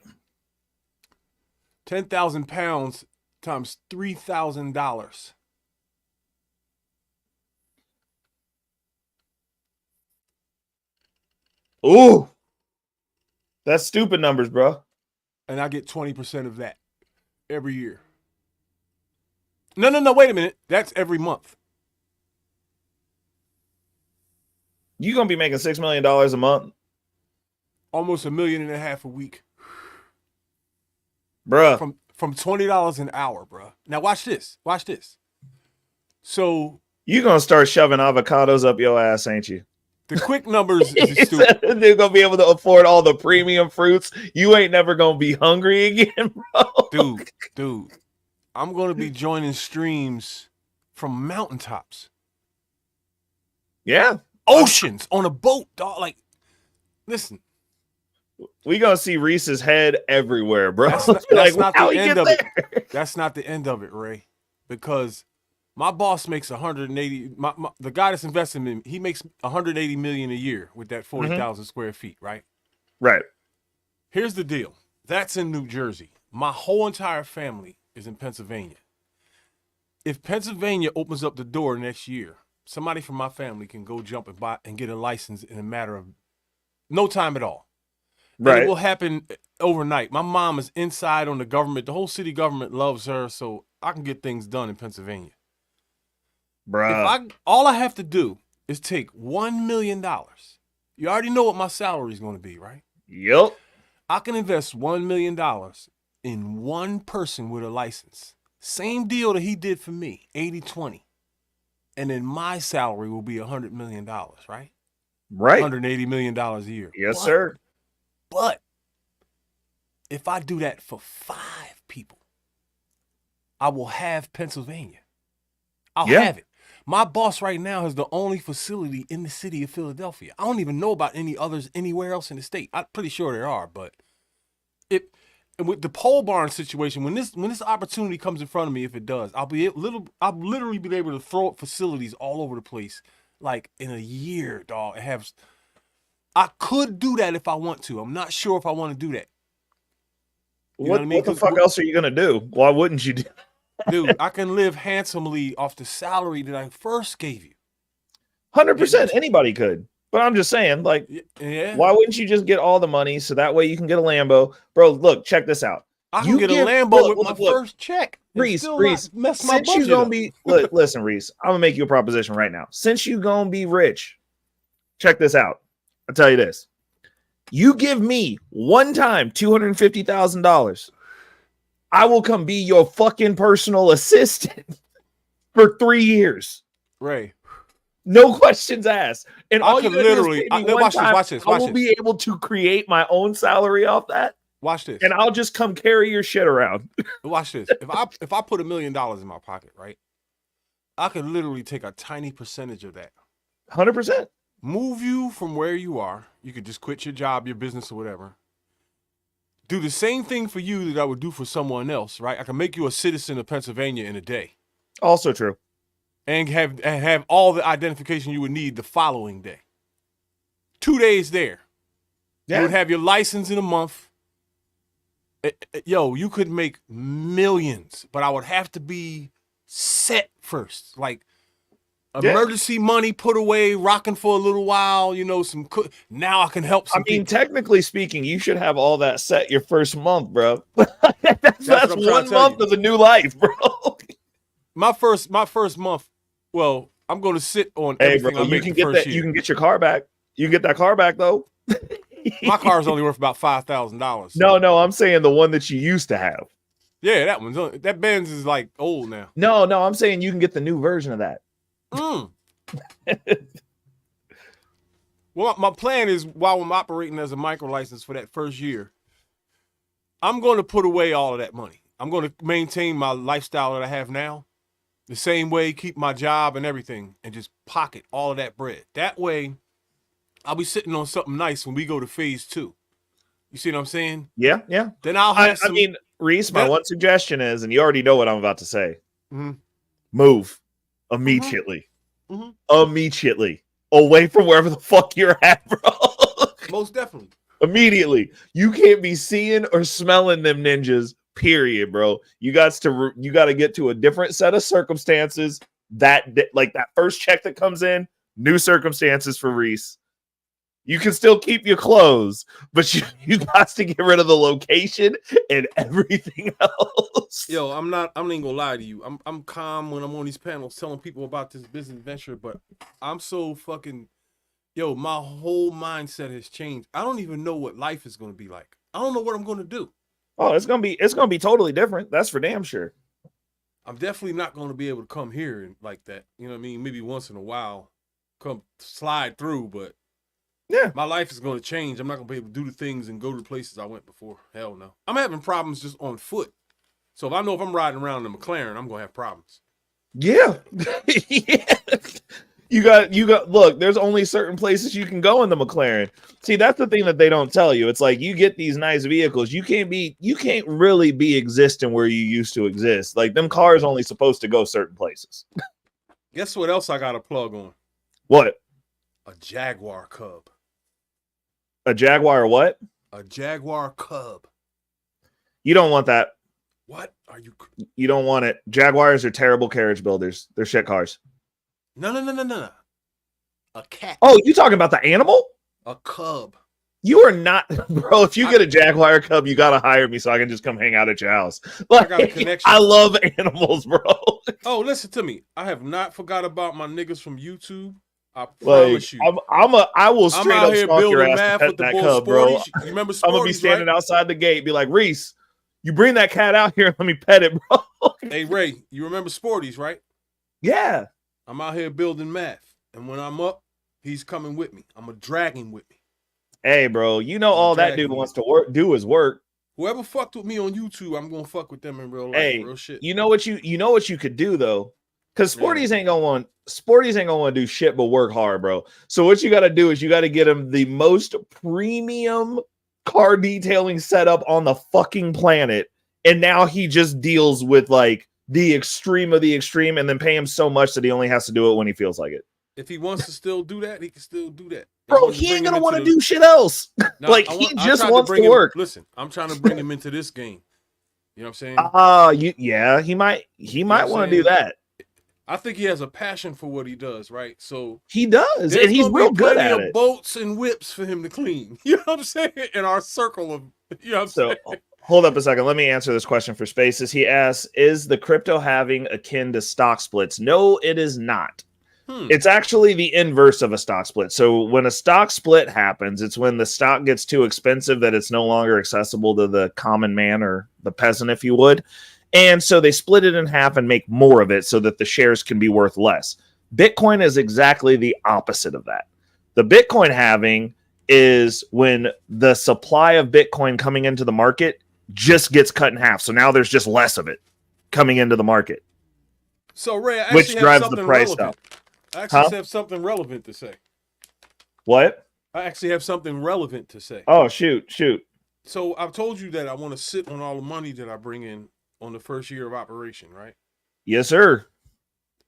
10,000 pounds times $3,000. Ooh. That's stupid numbers, bro. And I get 20% of that every year. No, wait a minute. That's every month. You're going to be making $6 million a month? Almost $1.5 million a week. Bruh. From $20 an hour, bruh. Now watch this. So you're going to start shoving avocados up your ass, ain't you? The quick numbers is stupid. They're going to be able to afford all the premium fruits. You ain't never going to be hungry again, bro. Dude. I'm going to be joining streams from mountaintops. Yeah. Oceans on a boat, dog. Like, listen. We gonna see Reese's head everywhere, bro. That's not the end of it. That's not the end of it, Ray. Because my boss makes 180. The guy that's investing in me, he makes 180 million a year with that 40,000 square feet, right? Right. Here's the deal. That's in New Jersey. My whole entire family is in Pennsylvania. If Pennsylvania opens up the door next year, somebody from my family can go jump and buy and get a license in a matter of no time at all. Right. And it will happen overnight. My mom is inside on the government. The whole city government loves her, so I can get things done in Pennsylvania. Bruh. All I have to do is take $1 million. You already know what my salary is going to be, right? Yep. I can invest $1 million in one person with a license. Same deal that he did for me, 80-20. And then my salary will be $100 million, right? Right. $180 million a year. Yes, sir. But if I do that for 5 people, I will have Pennsylvania. I'll have it. My boss right now has the only facility in the city of Philadelphia. I don't even know about any others anywhere else in the state. I'm pretty sure there are, but with the pole barn situation, when this opportunity comes in front of me, if it does, I'll literally be able to throw up facilities all over the place, like in a year, dog. I could do that if I want to. I'm not sure if I want to do that. What the fuck else are you gonna do? Why wouldn't you do? Dude, I can live handsomely off the salary that I first gave you. 100%. Anybody could. But I'm just saying, like, why wouldn't you just get all the money so that way you can get a Lambo? Bro, look, check this out. I can get a Lambo with my first check. Reese, since you gonna be listen, Reese, I'm gonna make you a proposition right now. Since you gonna be rich, check this out. I'll tell you this. You give me one time $250,000. I will come be your fucking personal assistant for 3 years. Ray. No questions asked. And all you literally watch this. I will be able to create my own salary off that. Watch this. And I'll just come carry your shit around. Watch this. If I put $1 million in my pocket, right? I could literally take a tiny percentage of that. 100%. Move you from where you are. You could just quit your job, your business, or whatever. Do the same thing for you that I would do for someone else, right? I can make you a citizen of Pennsylvania in a day. Also true. And have all the identification you would need the following day. 2 days there. Yeah. You would have your license in a month. Yo, you could make millions, but I would have to be set first. Like emergency money put away, rocking for a little while, you know, now I can help some people. Technically speaking, you should have all that set your first month, bro. that's 1 month of the new life, bro. My first month, well, I'm going to sit on everything I make the first year. You can get your car back. You can get that car back, though. My car is only worth about $5,000. So. No, I'm saying the one that you used to have. Yeah, that Benz is like old now. No, I'm saying you can get the new version of that. Well, my plan is while I'm operating as a micro license for that first year, I'm going to put away all of that money. I'm going to maintain my lifestyle that I have now. The same way, keep my job and everything, and just pocket all of that bread. That way, I'll be sitting on something nice when we go to phase 2. You see what I'm saying? Yeah. Then I'll have I mean, Reese, my one suggestion is, and you already know what I'm about to say, move immediately. Immediately. Away from wherever the fuck you're at, bro. Most definitely. Immediately. You can't be seeing or smelling them ninjas. Period, bro. You got to get to a different set of circumstances. That first check that comes in, new circumstances for Reese. You can still keep your clothes, but you got to get rid of the location and everything else. Yo, I'm not even gonna lie to you. I'm calm when I'm on these panels telling people about this business venture, but I'm so fucking my whole mindset has changed. I don't even know what life is gonna be like. I don't know what I'm gonna do. Oh, it's gonna be totally different. That's for damn sure. I'm definitely not gonna be able to come here like that. You know what I mean? Maybe once in a while, come slide through, but yeah, my life is gonna change. I'm not gonna be able to do the things and go to the places I went before. Hell no. I'm having problems just on foot. So if I'm riding around in a McLaren, I'm gonna have problems. Yeah. Yeah. You got look, there's only certain places you can go in the McLaren. See, that's the thing that they don't tell you. It's like you get these nice vehicles, you can't really be existing where you used to exist. Like them cars only supposed to go certain places. Guess what else I got a plug on? What? A Jaguar Cub. A Jaguar what? A Jaguar Cub. You don't want that. What are you? You don't want it. Jaguars are terrible carriage builders. They're shit cars. No. A cat. Oh, you talking about the animal? A cub. You are not, bro. If you get a Jaguar Cub, you gotta hire me so I can just come hang out at your house. Like, I got a connection. I love animals, bro. Oh, listen to me. I have not forgot about my niggas from YouTube. I promise you. I will straight up stalk your ass to pet that cub, bro. You remember Sporties, I'm gonna be standing outside the gate, be like, Reese, you bring that cat out here and let me pet it, bro. Hey Ray, you remember Sporties, right? Yeah. I'm out here building math, and when I'm up, he's coming with me. I'm gonna drag him with me. Hey, bro, you know all that dude wants to do is work. Whoever fucked with me on YouTube, I'm gonna fuck with them in real life. Hey, real shit. You know what you could do though, because Sporties ain't gonna want to do shit but work hard, bro. So what you got to do is you got to get him the most premium car detailing setup on the fucking planet, and now he just deals with like the extreme of the extreme, and then pay him so much that he only has to do it when he feels like it. If he wants to still do that, he can still do that. Bro, he ain't gonna want to do shit else. Like he just wants to work. Listen, I'm trying to bring him into this game. You know what I'm saying? He might want to do that. I think he has a passion for what he does, right? So he does, and he's real good at it. Boats and whips for him to clean. You know what I'm saying? In our circle of, you know what I'm saying? Hold up a second. Let me answer this question for Spaces. He asks, is the crypto halving akin to stock splits? No, it is not. It's actually the inverse of a stock split. So when a stock split happens, it's when the stock gets too expensive that it's no longer accessible to the common man or the peasant, if you would. And so they split it in half and make more of it so that the shares can be worth less. Bitcoin is exactly the opposite of that. The Bitcoin halving is when the supply of Bitcoin coming into the market just gets cut in half. So now there's just less of it coming into the market. So Ray, which drives the price up. I actually have something relevant to say. What? I actually have something relevant to say. Oh, shoot. So I've told you that I want to sit on all the money that I bring in on the first year of operation, right? Yes, sir.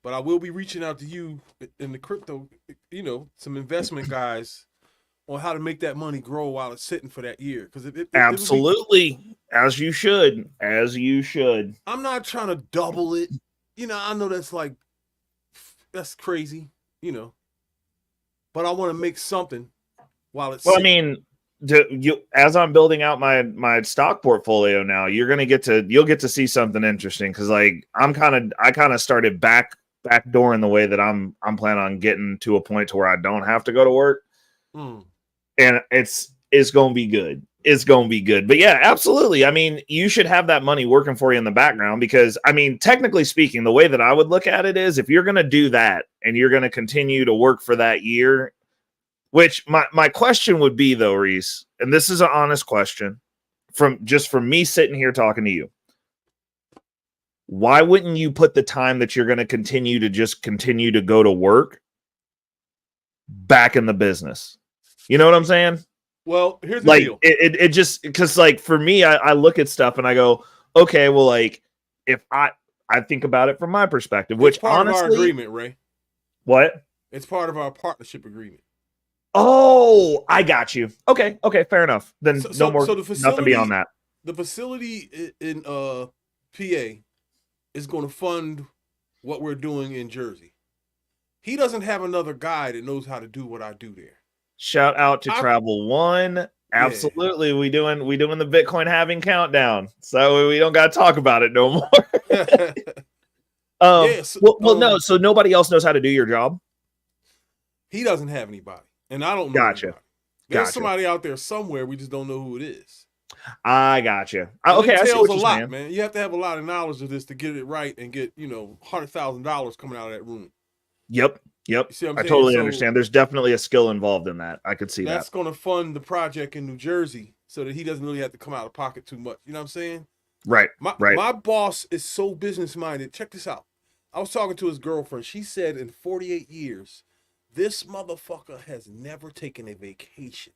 But I will be reaching out to you in the crypto, some investment guys on how to make that money grow while it's sitting for that year. Because absolutely, as you should. I'm not trying to double it. I know that's crazy, but I want to make something while it's sitting. As I'm building out my stock portfolio now, you'll get to see something interesting. Cause I kind of started backdooring the way that I'm planning on getting to a point to where I don't have to go to work. And it's going to be good. It's going to be good. But yeah, absolutely. I mean, you should have that money working for you in the background because, I mean, technically speaking, the way that I would look at it is if you're going to do that and you're going to continue to work for that year, which my question would be, though, Reese, and this is an honest question from me sitting here talking to you. Why wouldn't you put the time that you're going to continue to go to work back in the business? You know what I'm saying? Well, here's the deal. It just because for me, I look at stuff and I go, okay, well, if I think about it from my perspective, which it's part honestly, of our agreement, Ray. What? It's part of our partnership agreement. Oh, I got you. Okay, fair enough. Then no more. So nothing beyond that. The facility in PA is going to fund what we're doing in Jersey. He doesn't have another guy that knows how to do what I do there. Shout out to Travel One. Absolutely. Yeah. We doing the Bitcoin halving countdown. So we don't got to talk about it no more. No. So nobody else knows how to do your job. He doesn't have anybody. And I don't know. Gotcha. There's somebody out there somewhere. We just don't know who it is. I gotcha. Okay. It tells a lot, man. You have to have a lot of knowledge of this to get it right and get, $100,000 coming out of that room. Yep. I totally understand. There's definitely a skill involved in that. I could see that. That's going to fund the project in New Jersey so that he doesn't really have to come out of pocket too much. You know what I'm saying? Right. My boss is so business minded. Check this out. I was talking to his girlfriend. She said in 48 years, this motherfucker has never taken a vacation.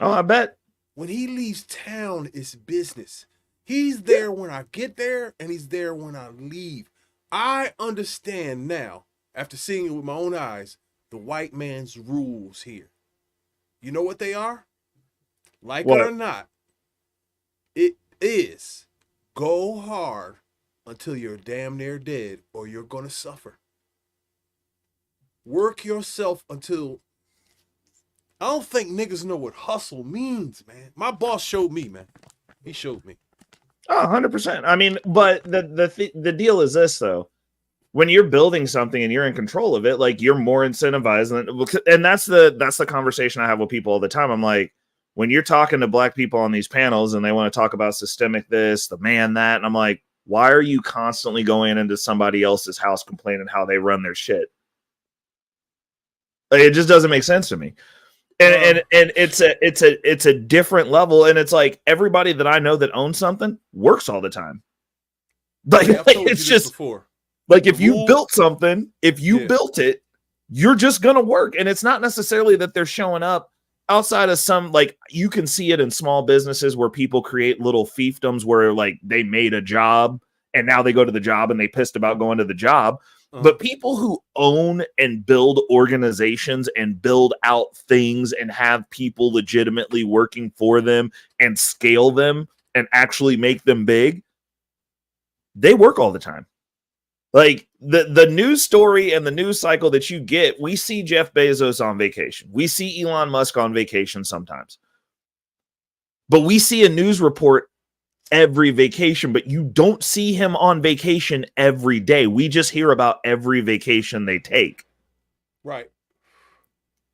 Oh, I bet. When he leaves town, it's business. He's there when I get there and he's there when I leave. I understand now, after seeing it with my own eyes, the white man's rules here. You know what they are? Like it or not, it is go hard until you're damn near dead or you're going to suffer. Work yourself until... I don't think niggas know what hustle means, man. My boss showed me, man. He showed me. Oh, 100%. I mean, but the deal is this, though. When you're building something and you're in control of it, you're more incentivized. And that's the conversation I have with people all the time. I'm like, when you're talking to black people on these panels and they want to talk about systemic this, the man that, and I'm like, why are you constantly going into somebody else's house complaining how they run their shit? It just doesn't make sense to me. And it's a different level. And it's like everybody that I know that owns something works all the time. It's just before. If you built something, if you built it, you're just going to work. And it's not necessarily that they're showing up outside of some, you can see it in small businesses where people create little fiefdoms where they made a job and now they go to the job and they pissed about going to the job. But people who own and build organizations and build out things and have people legitimately working for them and scale them and actually make them big, they work all the time. Like the news story and the news cycle that you get, we see Jeff Bezos on vacation. We see Elon Musk on vacation sometimes. But we see a news report every vacation, but you don't see him on vacation every day. We just hear about every vacation they take. Right.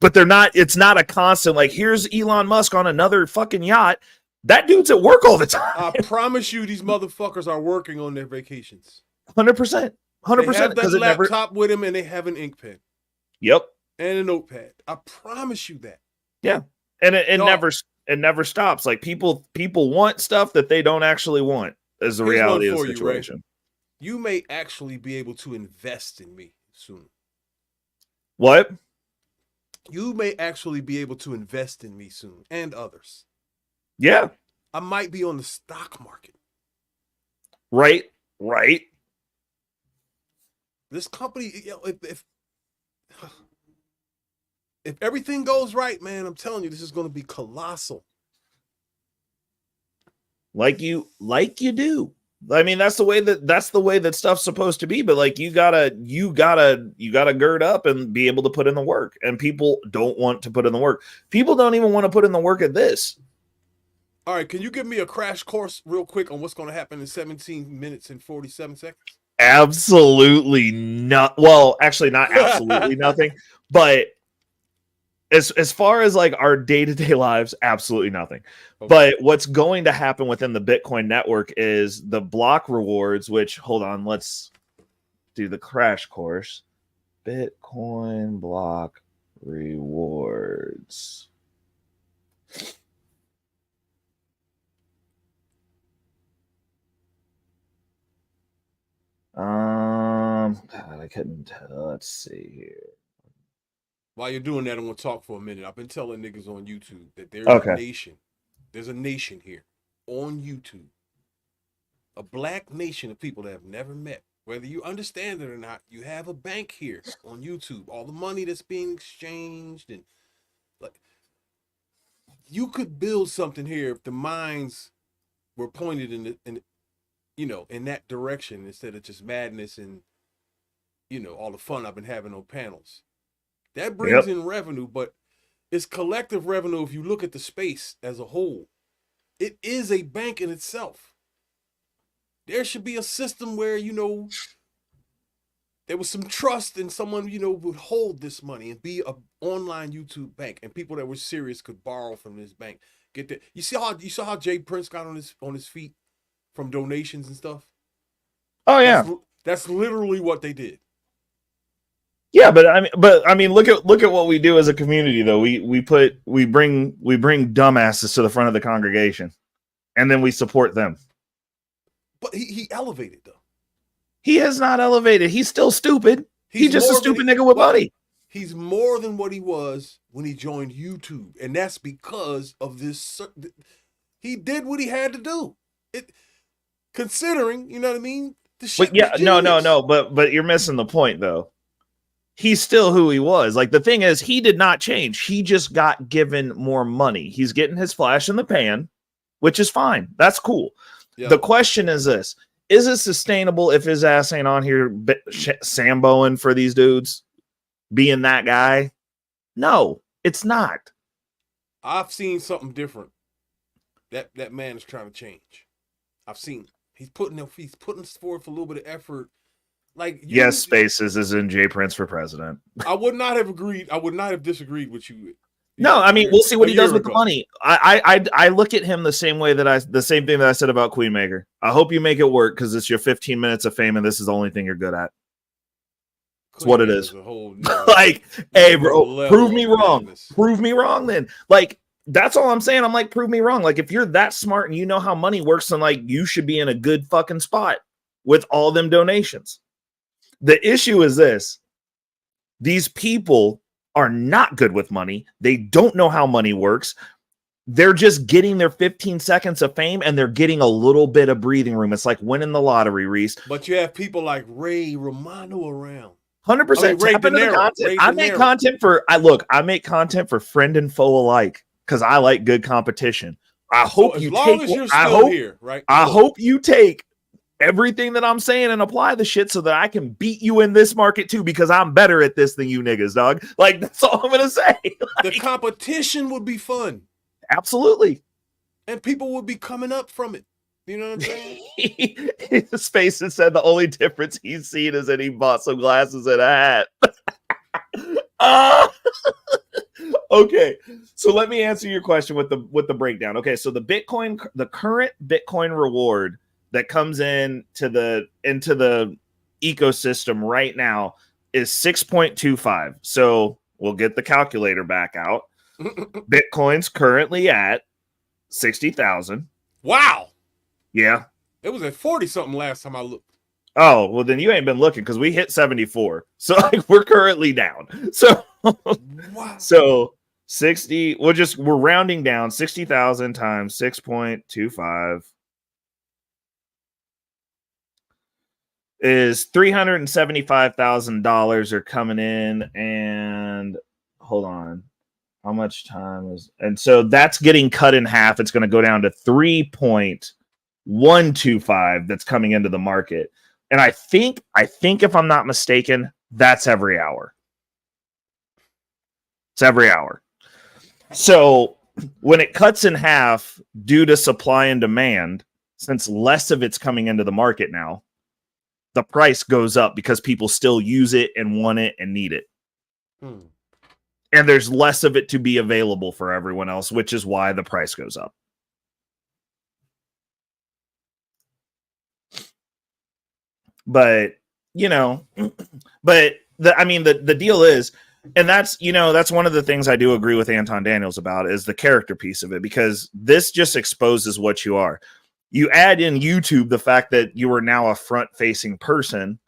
But it's not a constant, like, here's Elon Musk on another fucking yacht. That dude's at work all the time. I promise you these motherfuckers are working on their vacations. 100%. 100%. They have that laptop with him and they have an ink pen. Yep. And a notepad. I promise you that. Yeah. And it never stops. Like, people want stuff that they don't actually want, is the reality of the situation. You may actually be able to invest in me soon. What? You may actually be able to invest in me soon, and others. Yeah. I might be on the stock market. Right. This company, if everything goes right, man, I'm telling you, this is going to be colossal. Like you do. I mean, that's the way that stuff's supposed to be. But like, you gotta gird up and be able to put in the work. And people don't want to put in the work. People don't even want to put in the work at this. All right, can you give me a crash course real quick on what's going to happen in 17 minutes and 47 seconds? Absolutely not. Well, actually, not absolutely nothing. But as far as like our day-to-day lives, absolutely nothing. Okay. But what's going to happen within the Bitcoin network is the block rewards, which, hold on, let's do the crash course. Bitcoin block rewards. God, I couldn't. Let's see here. While you're doing that, I'm gonna talk for a minute. I've been telling niggas on YouTube that there's a nation. There's a nation here on YouTube, a black nation of people that have never met. Whether you understand it or not, you have a bank here on YouTube. All the money that's being exchanged, and like, you could build something here if the minds were pointed in that direction instead of just madness and all the fun I've been having on panels. That brings in revenue, but it's collective revenue. If you look at the space as a whole, it is a bank in itself. There should be a system where, there was some trust and someone, would hold this money and be an online YouTube bank, and people that were serious could borrow from this bank. Get that. You saw how Jay Prince got on his feet from donations and stuff? Oh yeah. That's literally what they did. Yeah, but I mean, look at what we do as a community, though. We bring dumbasses to the front of the congregation, and then we support them. But he elevated, though. He has not elevated. He's still stupid. He's just a stupid nigga with money. He's more than what he was when he joined YouTube, and that's because of this. He did what he had to do. Considering, you know what I mean? The shit. But yeah, no. But you're missing the point, though. He's still who he was. Like, the thing is, he did not change. He just got given more money. He's getting his flash in the pan, which is fine. That's cool. Yeah. The question is this: is it sustainable if his ass ain't on here samboing for these dudes, being that guy? No, it's not. I've seen something different. That man is trying to change. I've seen it. He's putting forth a little bit of effort. Like, yes, Spaces is in Jay Prince for president. I would not have agreed. I would not have disagreed with you. No, I mean, we'll see what he does with the money. I look at him the same way the same thing that I said about Queenmaker. I hope you make it work because it's your 15 minutes of fame and this is the only thing you're good at. It's what it is. Like, hey, bro, prove me wrong. Prove me wrong then. Like, that's all I'm saying. I'm like, prove me wrong. Like, if you're that smart and you know how money works, then like you should be in a good fucking spot with all them donations. The issue is this: these people are not good with money. They don't know how money works. They're just getting their 15 seconds of fame and they're getting a little bit of breathing room. It's like winning the lottery, Reese. But you have people like Ray Romano around. 100%. Tap into the content. I make content for friend and foe alike because I like good competition. I hope you take. I hope you take everything that I'm saying and apply the shit so that I can beat you in this market too, because I'm better at this than you niggas, dog. Like, that's all I'm gonna say. The competition would be fun. Absolutely. And people would be coming up from it. You know what I'm saying? Space has said the only difference he's seen is that he bought some glasses and a hat. Okay, so let me answer your question with the breakdown. Okay, so the current Bitcoin reward that comes into the ecosystem right now is 6.25. So we'll get the calculator back out. Bitcoin's currently at 60,000. Wow. Yeah. It was at 40 something last time I looked. Oh, well then you ain't been looking because we hit 74. So like we're currently down. So wow. So 60, we're rounding down 60,000 times 6.25 is $375,000 are coming in. And hold on, how much time is, and so that's getting cut in half. It's going to go down to 3.125 that's coming into the market. And I think if I'm not mistaken, that's every hour. It's every hour. So when it cuts in half due to supply and demand, since less of it's coming into the market now, the price goes up because people still use it and want it and need it. And there's less of it to be available for everyone else, which is why the price goes up. But, the deal is, and that's one of the things I do agree with Anton Daniels about is the character piece of it, because this just exposes what you are. You add in YouTube the fact that you are now a front-facing person,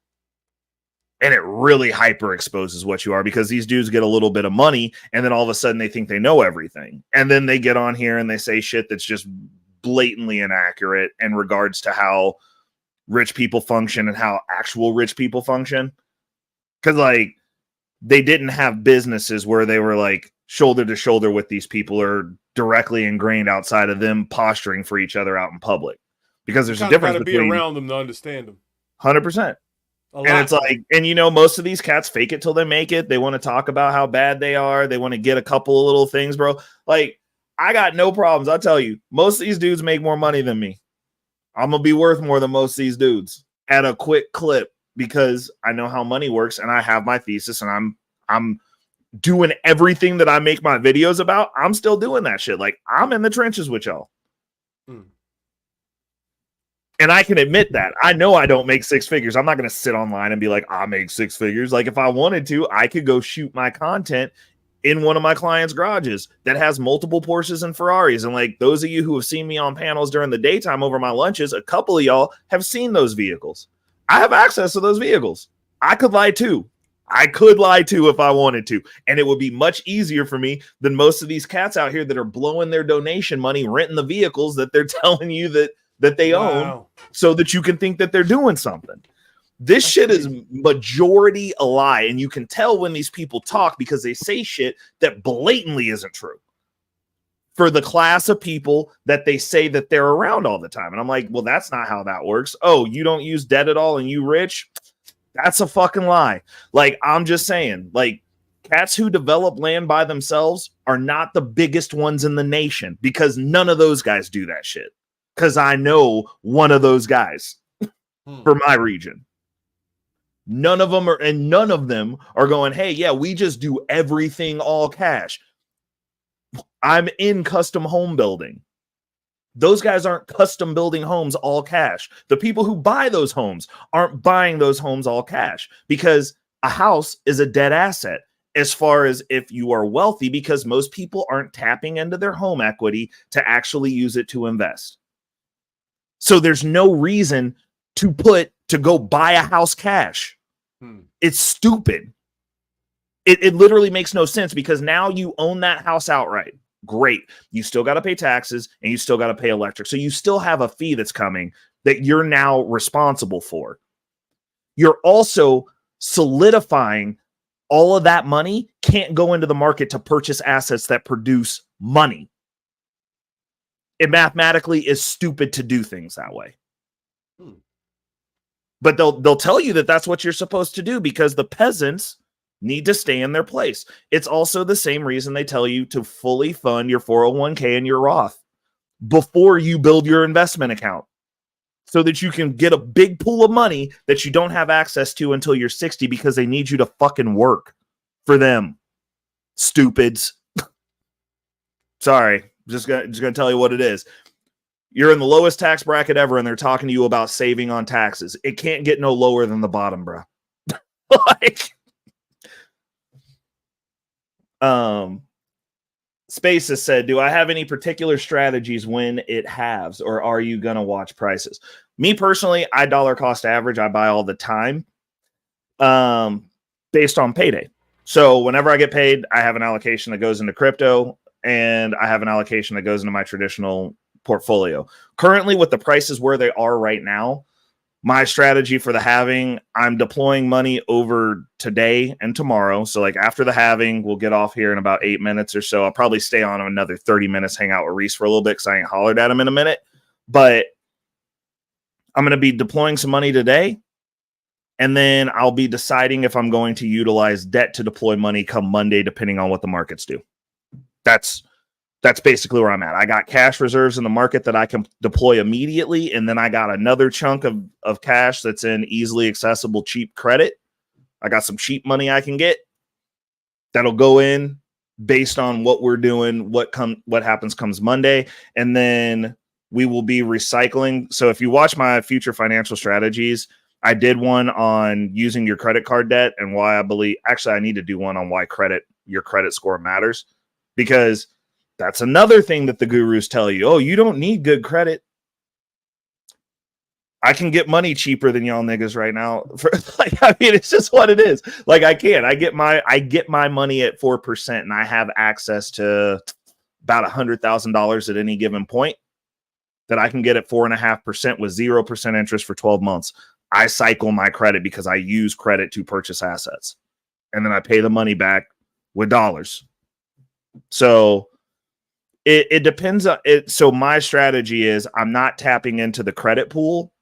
and it really hyper exposes what you are, because these dudes get a little bit of money and then all of a sudden they think they know everything. And then they get on here and they say shit that's just blatantly inaccurate in regards to how rich people function and how actual rich people function. Because like they didn't have businesses where they were like shoulder to shoulder with these people or directly ingrained outside of them posturing for each other out in public. Because there's a difference between be around them to understand them. 100%. And it's like, and most of these cats fake it till they make it. They want to talk about how bad they are. They want to get a couple of little things, bro. Like, I got no problems. I'll tell you, most of these dudes make more money than me. I'm going to be worth more than most of these dudes at a quick clip, because I know how money works and I have my thesis and I'm doing everything that I make my videos about. I'm still doing that shit. Like, I'm in the trenches with y'all. And I can admit that. I know I don't make six figures. I'm not going to sit online and be like, I make six figures. Like, if I wanted to, I could go shoot my content in one of my clients' garages that has multiple Porsches and Ferraris. And like those of you who have seen me on panels during the daytime over my lunches, a couple of y'all have seen those vehicles. I have access to those vehicles. I could lie too. If I wanted to. And it would be much easier for me than most of these cats out here that are blowing their donation money, renting the vehicles that they're telling you that they own, so that you can think that they're doing something. This shit is majority a lie. And you can tell when these people talk because they say shit that blatantly isn't true for the class of people that they say that they're around all the time. And I'm like, well, that's not how that works. Oh, you don't use debt at all and you rich? That's a fucking lie. Like, I'm just saying, like, cats who develop land by themselves are not the biggest ones in the nation, because none of those guys do that shit. Because I know one of those guys for my region. None of them are going, hey, yeah, we just do everything all cash. I'm in custom home building. Those guys aren't custom building homes all cash. The people who buy those homes aren't buying those homes all cash, because a house is a dead asset as far as if you are wealthy, because most people aren't tapping into their home equity to actually use it to invest. So there's no reason to go buy a house cash. It's stupid. It literally makes no sense, because now you own that house outright. Great. You still got to pay taxes and you still got to pay electric. So you still have a fee that's coming that you're now responsible for. You're also solidifying all of that money can't go into the market to purchase assets that produce money. It mathematically is stupid to do things that way. But they'll tell you that that's what you're supposed to do because the peasants need to stay in their place. It's also the same reason they tell you to fully fund your 401k and your Roth before you build your investment account so that you can get a big pool of money that you don't have access to until you're 60 because they need you to fucking work for them. Stupids. Sorry. Just gonna tell you what it is. You're in the lowest tax bracket ever, and they're talking to you about saving on taxes. It can't get no lower than the bottom, bro. Spaces said, do I have any particular strategies when it halves, or are you gonna watch prices? Me personally, I dollar cost average. I buy all the time, based on payday. So whenever I get paid, I have an allocation that goes into crypto, and I have an allocation that goes into my traditional portfolio. Currently, with the prices where they are right now, my strategy for the halving, I'm deploying money over today and tomorrow. So like after the halving, we'll get off here in about 8 minutes or so. I'll probably stay on another 30 minutes, hang out with Reese for a little bit because I ain't hollered at him in a minute. But I'm going to be deploying some money today. And then I'll be deciding if I'm going to utilize debt to deploy money come Monday, depending on what the markets do. That's basically where I'm at. I got cash reserves in the market that I can deploy immediately. And then I got another chunk of cash that's in easily accessible, cheap credit. I got some cheap money I can get that'll go in based on what we're doing, what happens comes Monday. And then we will be recycling. So if you watch my future financial strategies, I did one on using your credit card debt and why I believe, actually, I need to do one on why your credit score matters, because that's another thing that the gurus tell you. Oh, you don't need good credit. I can get money cheaper than y'all niggas right now. It's just what it is. Like I get my money at 4%, and I have access to about $100,000 at any given point that I can get at 4.5% with 0% interest for 12 months. I cycle my credit because I use credit to purchase assets, and then I pay the money back with dollars. So it depends on it. So my strategy is I'm not tapping into the credit pool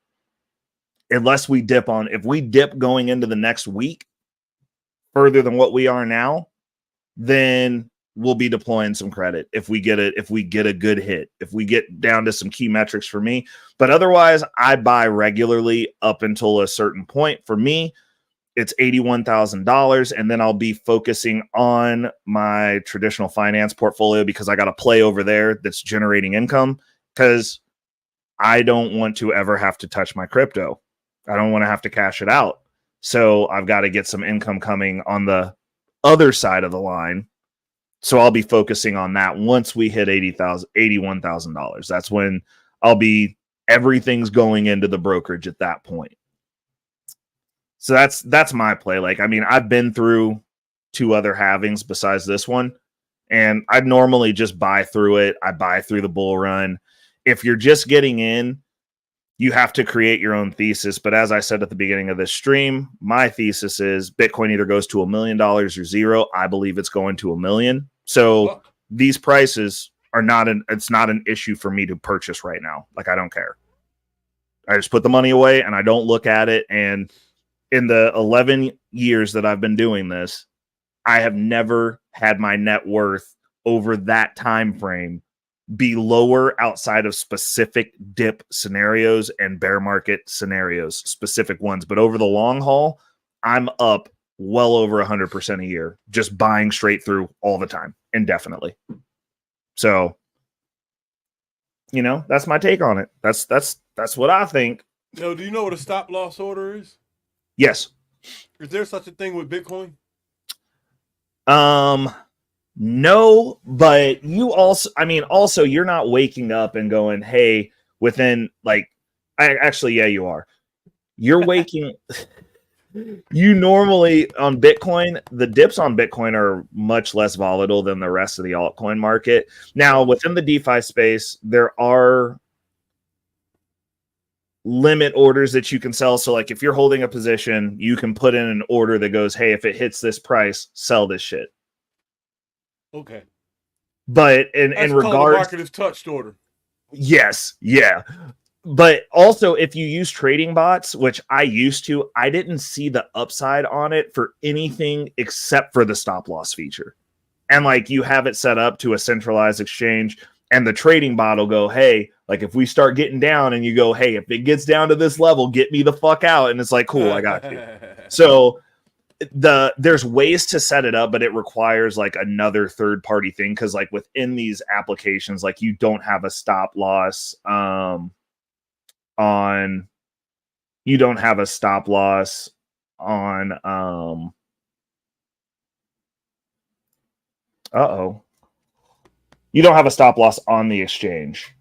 unless we dip on. If we dip going into the next week further than what we are now, then we'll be deploying some credit. If we get a good hit, if we get down to some key metrics for me, but otherwise I buy regularly up until a certain point. For me, it's $81,000. And then I'll be focusing on my traditional finance portfolio because I got a play over there that's generating income, because I don't want to ever have to touch my crypto. I don't want to have to cash it out. So I've got to get some income coming on the other side of the line. So I'll be focusing on that once we hit $81,000. That's when everything's going into the brokerage at that point. So that's my play. Like, I mean, I've been through 2 other halvings besides this one, and I'd normally just buy through it. I buy through the bull run. If you're just getting in, you have to create your own thesis. But as I said at the beginning of this stream, my thesis is Bitcoin either goes to $1 million or zero. I believe it's going to $1 million. So these prices are it's not an issue for me to purchase right now. Like, I don't care. I just put the money away and I don't look at it. And in the 11 years that I've been doing this, I have never had my net worth over that time frame be lower outside of specific dip scenarios and bear market scenarios, specific ones. But over the long haul, I'm up well over 100% a year, just buying straight through all the time, indefinitely. So, that's my take on it. That's what I think. Yo, do you know what a stop loss order is? Yes. Is there such a thing with Bitcoin? No, but you also you're not waking up and going, hey, within yeah, you are. You're waking. You normally on Bitcoin, the dips on Bitcoin are much less volatile than the rest of the altcoin market. Now, within the DeFi space, there are limit orders that you can sell. So like if you're holding a position, you can put in an order that goes, hey, if it hits this price, sell this shit. Okay. But in regards, market is touched order. Yes, yeah. But also, if you use trading bots, which I used to, I didn't see the upside on it for anything except for the stop loss feature. And like you have it set up to a centralized exchange, and the trading bot will go, hey, like if we start getting down, and you go, hey, if it gets down to this level, get me the fuck out. And it's like, cool, I got you. So there's ways to set it up, but it requires like another third party thing, because like within these applications, like you don't have a stop loss on you don't have a stop loss on you don't have a stop loss on the exchange.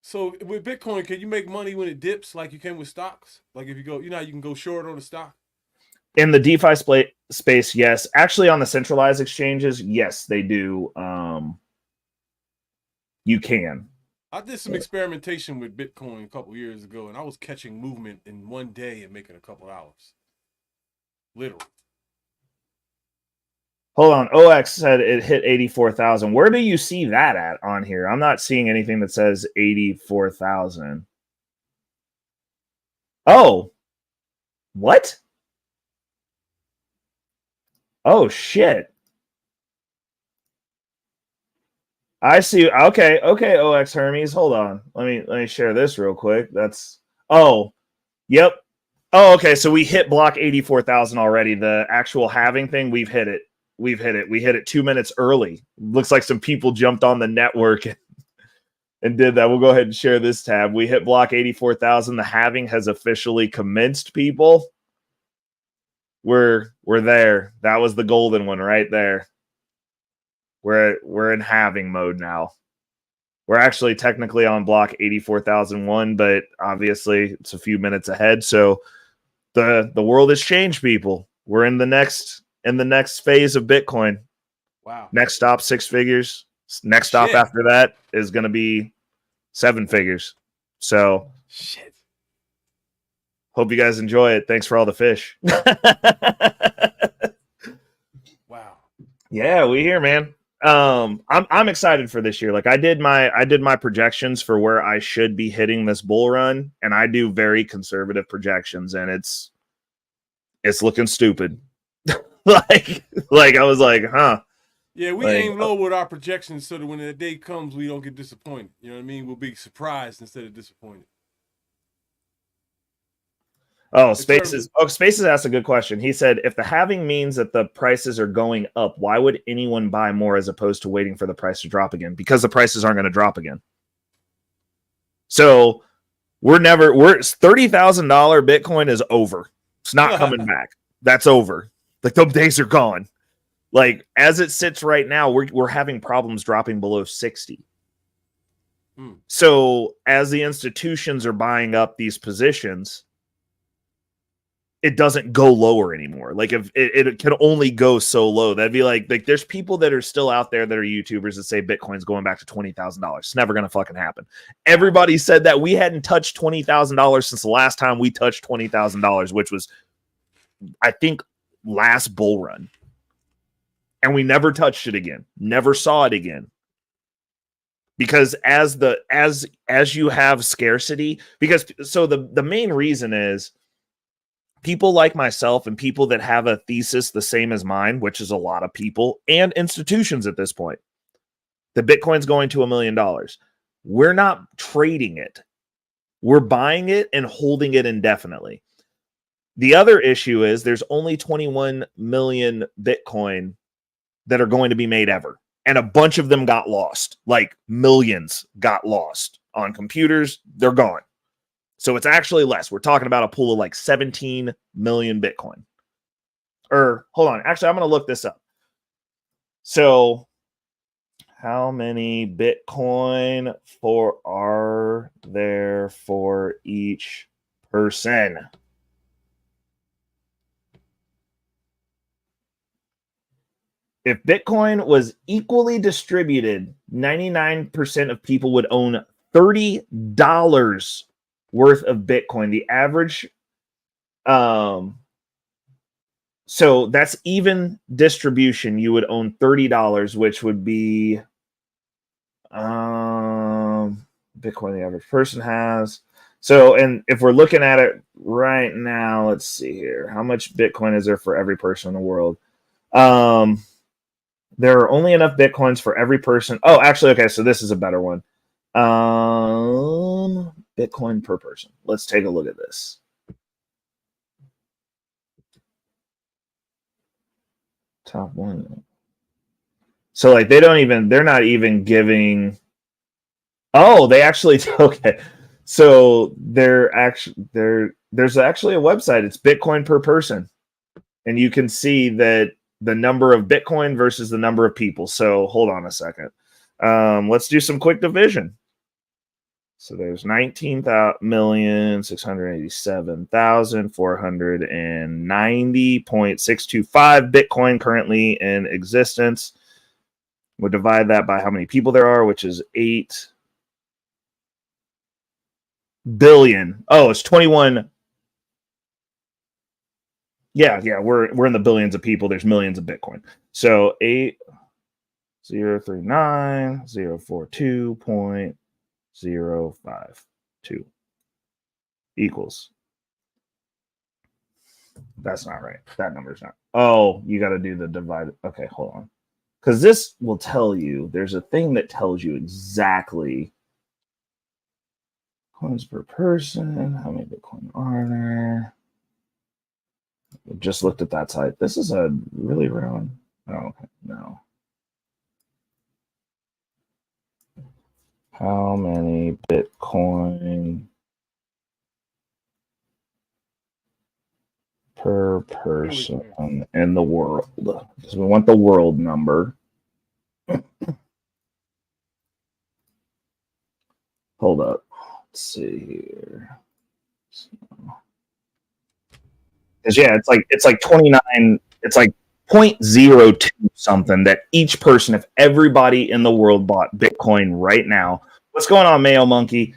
So with Bitcoin, can you make money when it dips like you can with stocks? Like if you go, you know, you can go short on a stock. In the DeFi space, yes. Actually, on the centralized exchanges, yes, they do. You can. I did some experimentation with Bitcoin a couple years ago, and I was catching movement in one day and making a couple hours. Literally. Hold on. OX said it hit 84,000. Where do you see that at on here? I'm not seeing anything that says 84,000. Oh. What? Oh, shit. I see. Okay, OX Hermes. Hold on. Let me share this real quick. That's yep. Oh, okay. So we hit block 84,000 already. The actual halving thing, we've hit it. We hit it 2 minutes early. Looks like some people jumped on the network and did that. We'll go ahead and share this tab. We hit block 84,000. The halving has officially commenced, people. We're there. That was the golden one right there. We're in halving mode now. We're actually technically on block 84,001, but obviously it's a few minutes ahead. So the world has changed, people. We're in the next phase of Bitcoin. Wow. Next stop, 6 figures. Next stop after that is going to be 7 figures. So shit. Hope you guys enjoy it. Thanks for all the fish. Wow. Yeah, we here, man. I'm excited for this year. Like I did my projections for where I should be hitting this bull run, and I do very conservative projections, and it's looking stupid. like I was like, huh. Yeah, we aim low with our projections so that when the day comes, we don't get disappointed. You know what I mean? We'll be surprised instead of disappointed. Spaces asked a good question. He said, if the halving means that the prices are going up, why would anyone buy more as opposed to waiting for the price to drop again? Because the prices aren't going to drop again. So we're $30,000 Bitcoin is over. It's not coming back. That's over. Like those days are gone. Like as it sits right now, we're having problems dropping below 60. So as the institutions are buying up these positions, it doesn't go lower anymore. Like if it can only go so low, that'd be like there's people that are still out there that are YouTubers that say Bitcoin's going back to $20,000. It's never going to fucking happen. Everybody said that we hadn't touched $20,000 since the last time we touched $20,000, which was, I think, last bull run. And we never touched it again. Never saw it again. Because as you have scarcity, so the main reason is people like myself and people that have a thesis the same as mine, which is a lot of people and institutions at this point, the Bitcoin's going to $1 million. We're not trading it. We're buying it and holding it indefinitely. The other issue is there's only 21 million Bitcoin that are going to be made ever. And a bunch of them got lost. Like millions got lost on computers. They're gone. So it's actually less. We're talking about a pool of like 17 million Bitcoin. Or hold on. Actually, I'm going to look this up. So how many Bitcoin are there for each person? If Bitcoin was equally distributed, 99% of people would own $30 worth of Bitcoin. The average, so that's even distribution. You would own $30, which would be, Bitcoin the average person has. So, and if we're looking at it right now, let's see here. How much Bitcoin is there for every person in the world? There are only enough Bitcoins for every person. Oh, actually, okay, so this is a better one. Bitcoin per person. Let's take a look at this. Top one. So like they're not even giving. Oh, they actually okay. So there's actually a website. It's Bitcoin per person, and you can see that the number of Bitcoin versus the number of people. So hold on a second. Let's do some quick division. So there's 19,687,490.625 Bitcoin currently in existence. We'll divide that by how many people there are, which is 8 billion. Oh, it's 21. Yeah, we're in the billions of people. There's millions of Bitcoin. So 8,039,042.052 equals. That's not right. That number's not. Oh, you got to do the divide. Okay, hold on. Because this will tell you, there's a thing that tells you exactly coins per person. How many Bitcoin are there? Just looked at that site. This is a really rare one. Oh, okay. No. How many Bitcoin per person in the world? Because we want the world number. Hold up. Let's see here. Because yeah, it's like 29. It's like 0.02 something that each person, if everybody in the world bought Bitcoin right now. What's going on, Mayo Monkey?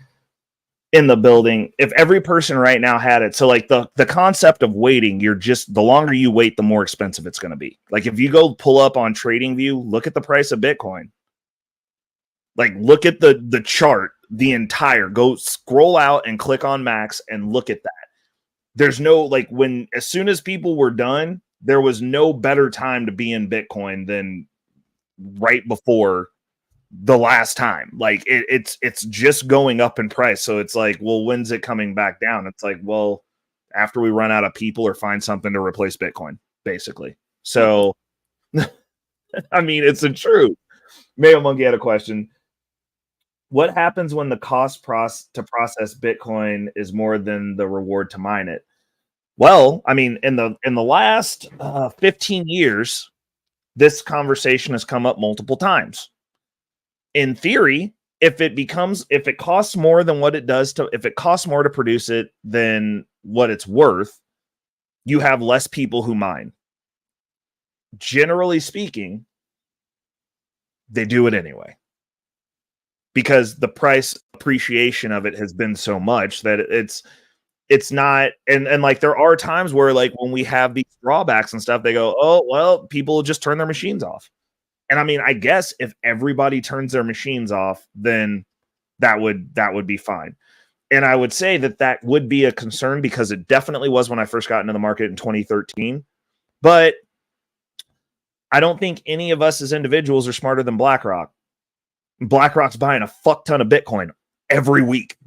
In the building, if every person right now had it, so like the concept of waiting, you're just, the longer you wait, the more expensive it's going to be. Like if you go pull up on TradingView, look at the price of Bitcoin. Like look at the chart, the entire, go scroll out and click on max and look at that. There's no, like, when, as soon as people were done, there was no better time to be in Bitcoin than right before the last time. Like it's just going up in price. So it's like, well, when's it coming back down? It's like, well, after we run out of people or find something to replace Bitcoin, basically. So I mean, it's the truth. Mayo Monkey had a question. What happens when the cost to process Bitcoin is more than the reward to mine it? Well, I mean, in the last 15 years, this conversation has come up multiple times. In theory, if it costs more than what it does to, if it costs more to produce it than what it's worth, you have less people who mine. Generally speaking, they do it anyway, because the price appreciation of it has been so much that it's not, and like there are times where, like, when we have these drawbacks and stuff, they go, oh well, people just turn their machines off. And I mean, I guess if everybody turns their machines off, then that would be fine. And I would say that would be a concern, because it definitely was when I first got into the market in 2013. But I don't think any of us as individuals are smarter than BlackRock. BlackRock's buying a fuck ton of Bitcoin every week.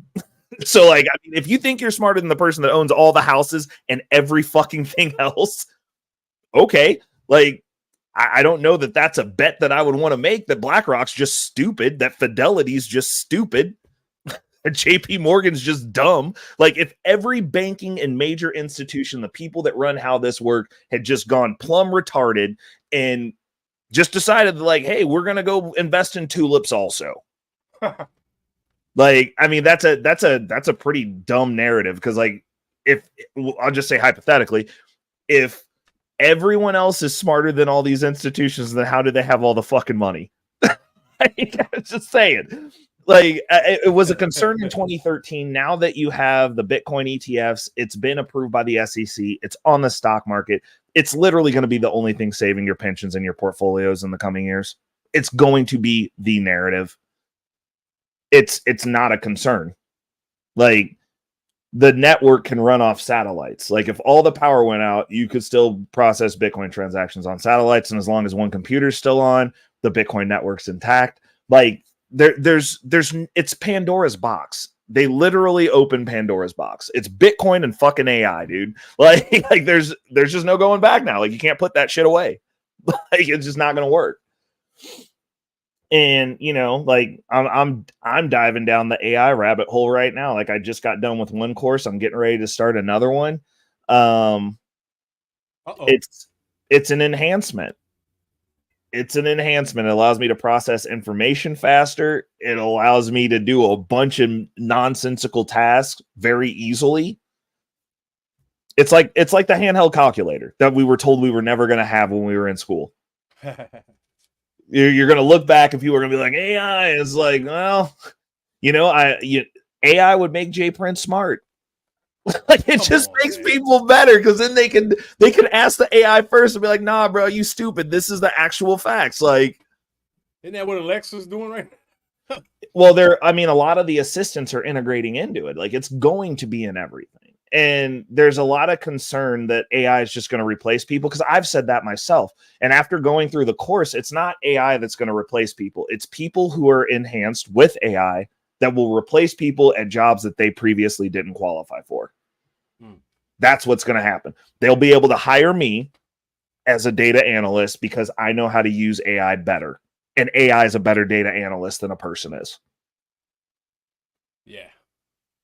So, like, I mean, if you think you're smarter than the person that owns all the houses and every fucking thing else, okay, like, I don't know that that's a bet that I would want to make, that BlackRock's just stupid, that Fidelity's just stupid, and JP Morgan's just dumb. Like, if every banking and major institution, the people that run how this work, had just gone plumb retarded and just decided, like, hey, we're going to go invest in tulips also. Like, I mean, that's a pretty dumb narrative, because, like, if I'll just say hypothetically, if everyone else is smarter than all these institutions, then how do they have all the fucking money? Like, I was just saying, like, it was a concern in 2013. Now that you have the Bitcoin ETFs, it's been approved by the SEC, it's on the stock market, it's literally going to be the only thing saving your pensions and your portfolios in the coming years. It's going to be the narrative. it's not a concern. Like, the network can run off satellites. Like, if all the power went out, you could still process Bitcoin transactions on satellites, and as long as one computer's still on, the Bitcoin network's intact. Like, there's it's Pandora's box. They literally open Pandora's box. It's Bitcoin and fucking AI, dude. Like there's just no going back now. Like, you can't put that shit away. Like, it's just not gonna work. And, you know, like, I'm diving down the AI rabbit hole right now. Like, I just got done with one course. I'm getting ready to start another one. It's an enhancement. It's an enhancement. It allows me to process information faster. It allows me to do a bunch of nonsensical tasks very easily. It's like the handheld calculator that we were told we were never going to have when we were in school. You're going to look back and people are going to be like, AI is like, well, you know, AI would make Jay Prince smart. Like, it just makes people better, because then they can ask the AI first and be like, nah, bro, you stupid. This is the actual facts. Like, isn't that what Alexa's doing right now? Well, a lot of the assistants are integrating into it. Like, it's going to be in everything. And there's a lot of concern that AI is just going to replace people, because I've said that myself. And after going through the course, it's not AI that's going to replace people. It's people who are enhanced with AI that will replace people at jobs that they previously didn't qualify for. That's what's going to happen. They'll be able to hire me as a data analyst because I know how to use AI better. And AI is a better data analyst than a person is. Yeah.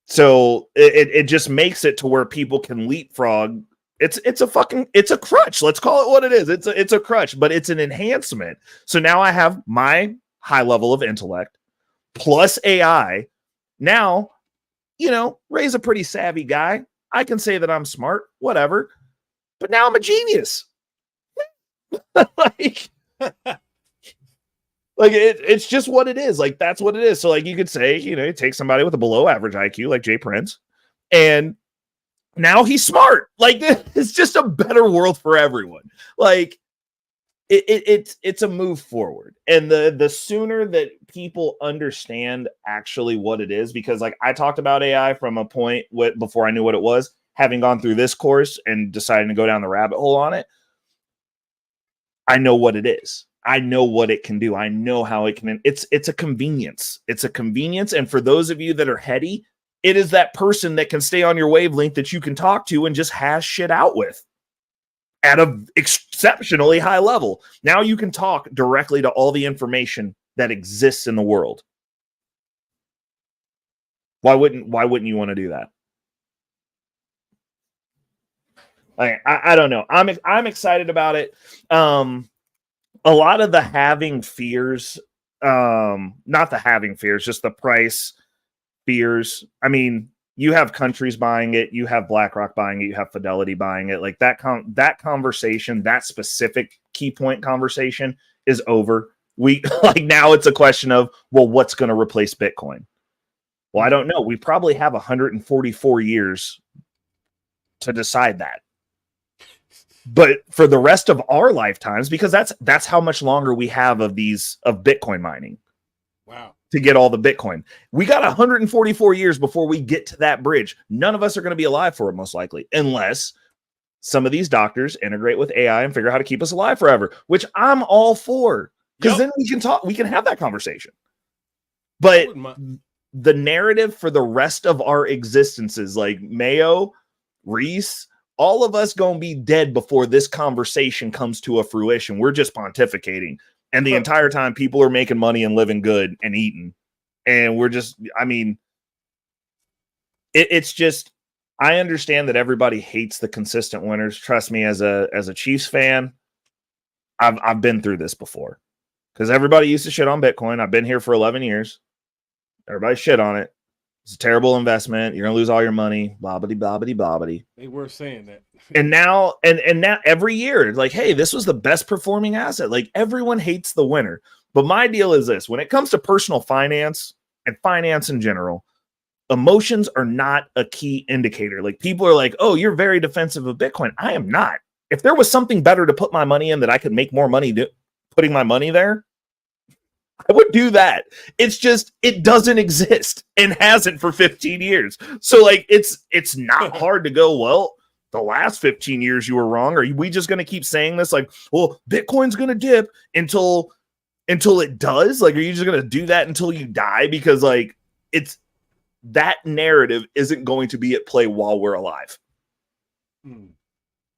So it just makes it to where people can leapfrog. It's a crutch. Let's call it what it is. It's a crutch, but it's an enhancement. So now I have my high level of intellect plus AI. Now, you know, Ray's a pretty savvy guy. I can say that I'm smart, whatever. But now I'm a genius. Like it's just what it is. Like, that's what it is. So, like, you could say, you know, you take somebody with a below average IQ like Jay Prince, and now he's smart. Like, it's just a better world for everyone. Like, it's a move forward. And the sooner that people understand actually what it is, because, like, I talked about AI from a point before I knew what it was, having gone through this course and deciding to go down the rabbit hole on it. I know what it is. I know what it can do. I know how it can. It's a convenience. It's a convenience. And for those of you that are heady, it is that person that can stay on your wavelength that you can talk to and just hash shit out with at an exceptionally high level. Now you can talk directly to all the information that exists in the world. Why wouldn't you want to do that? I don't know. I'm excited about it. A lot of the halving fears, not the halving fears, just the price fears. I mean, you have countries buying it, you have BlackRock buying it, you have Fidelity buying it. Like, that conversation, that specific key point conversation is over. We like, now it's a question of, well, what's going to replace Bitcoin? Well, I don't know. We probably have 144 years to decide that. But for the rest of our lifetimes, because that's how much longer we have of Bitcoin mining. Wow. To get all the Bitcoin. We got 144 years before we get to that bridge. None of us are going to be alive for it, most likely, unless some of these doctors integrate with AI and figure out how to keep us alive forever, which I'm all for. Because then we can have that conversation. But the narrative for the rest of our existences, like Mayo, Reese, all of us gonna be dead before this conversation comes to a fruition. We're just pontificating. And the entire time people are making money and living good and eating. And we're just, I mean, it's just, I understand that everybody hates the consistent winners. Trust me, as a Chiefs fan, I've been through this before. Because everybody used to shit on Bitcoin. I've been here for 11 years. Everybody shit on it. It's a terrible investment. You're gonna lose all your money. Blobbity, blobbity, blobbity. They were saying that. And now every year, like, hey, this was the best performing asset. Like, everyone hates the winner. But my deal is this: when it comes to personal finance and finance in general, emotions are not a key indicator. Like, people are like, oh, you're very defensive of Bitcoin. I am not. If there was something better to put my money in that I could make more money putting my money there, I would do that. It's just it doesn't exist and hasn't for 15 years. So like it's not hard to go, well, the last 15 years you were wrong. Are we just going to keep saying this like, well, Bitcoin's going to dip until it does? Like, are you just going to do that until you die? Because like it's that narrative isn't going to be at play while we're alive.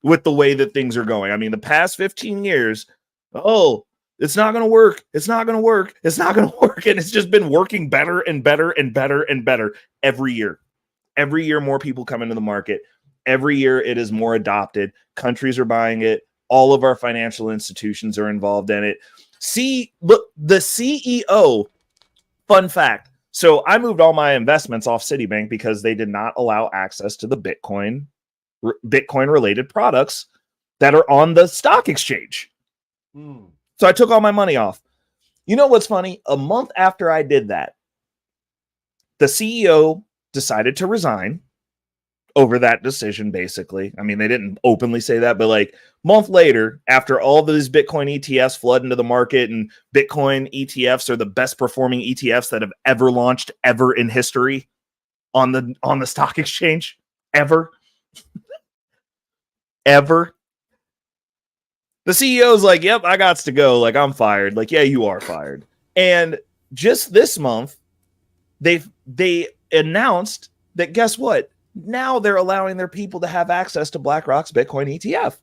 With the way that things are going. I mean, the past 15 years, it's not going to work. It's not going to work. It's not going to work. And it's just been working better and better and better and better every year. Every year, more people come into the market. Every year, it is more adopted. Countries are buying it. All of our financial institutions are involved in it. See, look, the CEO, fun fact. So I moved all my investments off Citibank because they did not allow access to the Bitcoin related products that are on the stock exchange. So I took all my money off. You know what's funny? A month after I did that, the CEO decided to resign over that decision, basically. I mean, they didn't openly say that, but like a month later, after all of these Bitcoin ETFs flood into the market, and Bitcoin ETFs are the best performing ETFs that have ever launched ever in history on the stock exchange, ever. Ever. The CEO's like, yep, I got to go. Like, I'm fired. Like, yeah, you are fired. And just this month, they announced that, guess what? Now they're allowing their people to have access to BlackRock's Bitcoin ETF.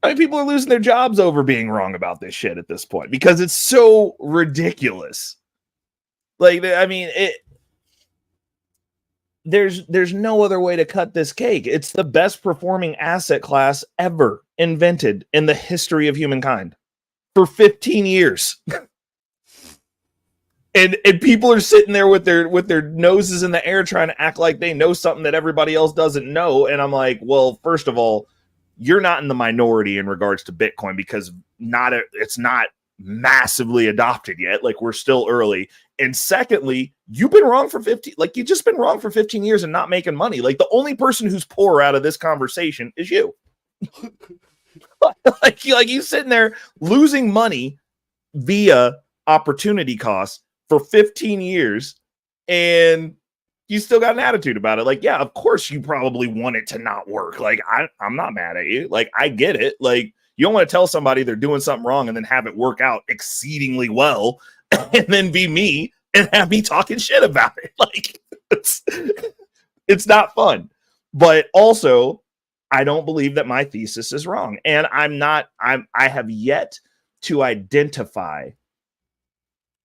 I mean, people are losing their jobs over being wrong about this shit at this point because it's so ridiculous. Like, I mean, there's no other way to cut this cake. It's the best performing asset class ever invented in the history of humankind for 15 years. and people are sitting there with their noses in the air trying to act like they know something that everybody else doesn't know. And I'm like, well, first of all, you're not in the minority in regards to Bitcoin because it's not massively adopted yet. Like, we're still early. And secondly, you've been wrong for 15, like you just been wrong for 15 years and not making money. Like, the only person who's poor out of this conversation is you. like you sitting there losing money via opportunity costs for 15 years and you still got an attitude about it. Like, yeah, of course you probably want it to not work. Like, I'm not mad at you. Like, I get it. Like, you don't want to tell somebody they're doing something wrong and then have it work out exceedingly well and then be me and have me talking shit about it. Like, it's not fun. But also, I don't believe that my thesis is wrong. And I have yet to identify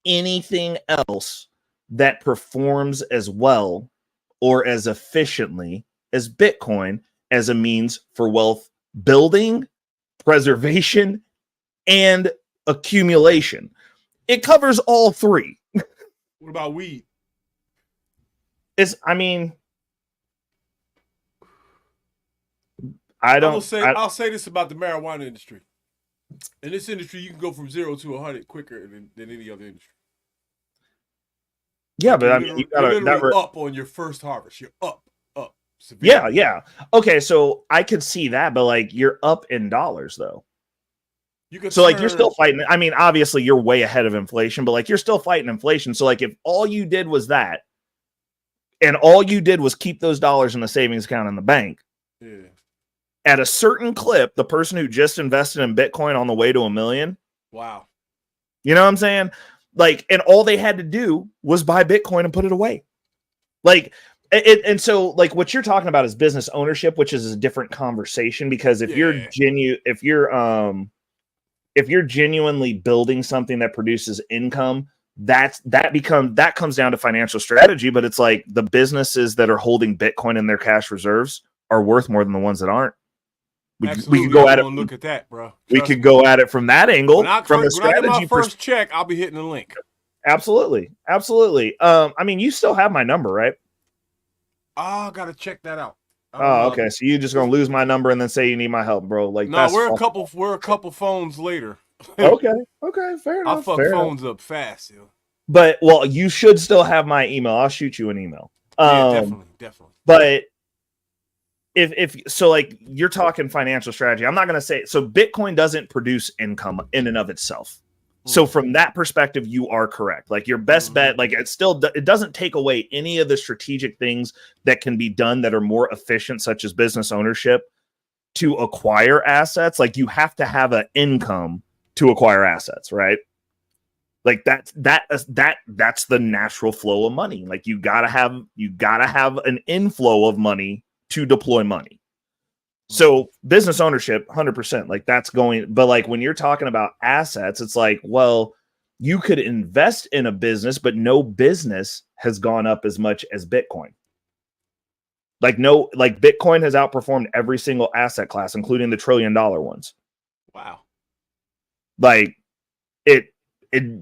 anything else that performs as well or as efficiently as Bitcoin as a means for wealth building, preservation, and accumulation. It covers all three. What about weed? I'll say this about the marijuana industry. In this industry, you can go from 0 to 100 quicker than any other industry. Yeah, but I mean, you gotta up on your first harvest. You're up. Severely. Yeah. Okay, so I could see that, but like, you're up in dollars though. Like, you're still fighting. I mean, obviously you're way ahead of inflation, but like, you're still fighting inflation. So like, if all you did was that, and all you did was keep those dollars in the savings account in the bank, at a certain clip, the person who just invested in Bitcoin on the way to $1 million. Wow. You know what I'm saying? Like, and all they had to do was buy Bitcoin and put it away. Like, and so like, what you're talking about is business ownership, which is a different conversation, because if you're genuinely building something that produces income, that comes down to financial strategy. But it's like, the businesses that are holding Bitcoin in their cash reserves are worth more than the ones that aren't. We could go at it. Look at that, bro. We could go at it from that angle. When I get my first check, I'll be hitting the link. Absolutely. I mean, you still have my number, right? I gotta check that out. Oh, okay. So you just gonna lose my number and then say you need my help, bro? Like, no, we're a couple phones later. Okay, fair enough. I fuck phones up fast, yo. But well, you should still have my email. I'll shoot you an email. Yeah, definitely. But if so, like you're talking financial strategy. I'm not going to say so. Bitcoin doesn't produce income in and of itself. So from that perspective, you are correct. Like your best bet, like it doesn't take away any of the strategic things that can be done that are more efficient, such as business ownership, to acquire assets. Like you have to have an income to acquire assets, right? Like that's the natural flow of money. Like you gotta have an inflow of money to deploy money. So business ownership, 100%, like that's going, but like when you're talking about assets, it's like, well, you could invest in a business, but no business has gone up as much as Bitcoin. Like Bitcoin has outperformed every single asset class, including the $1 trillion ones. Wow. Like it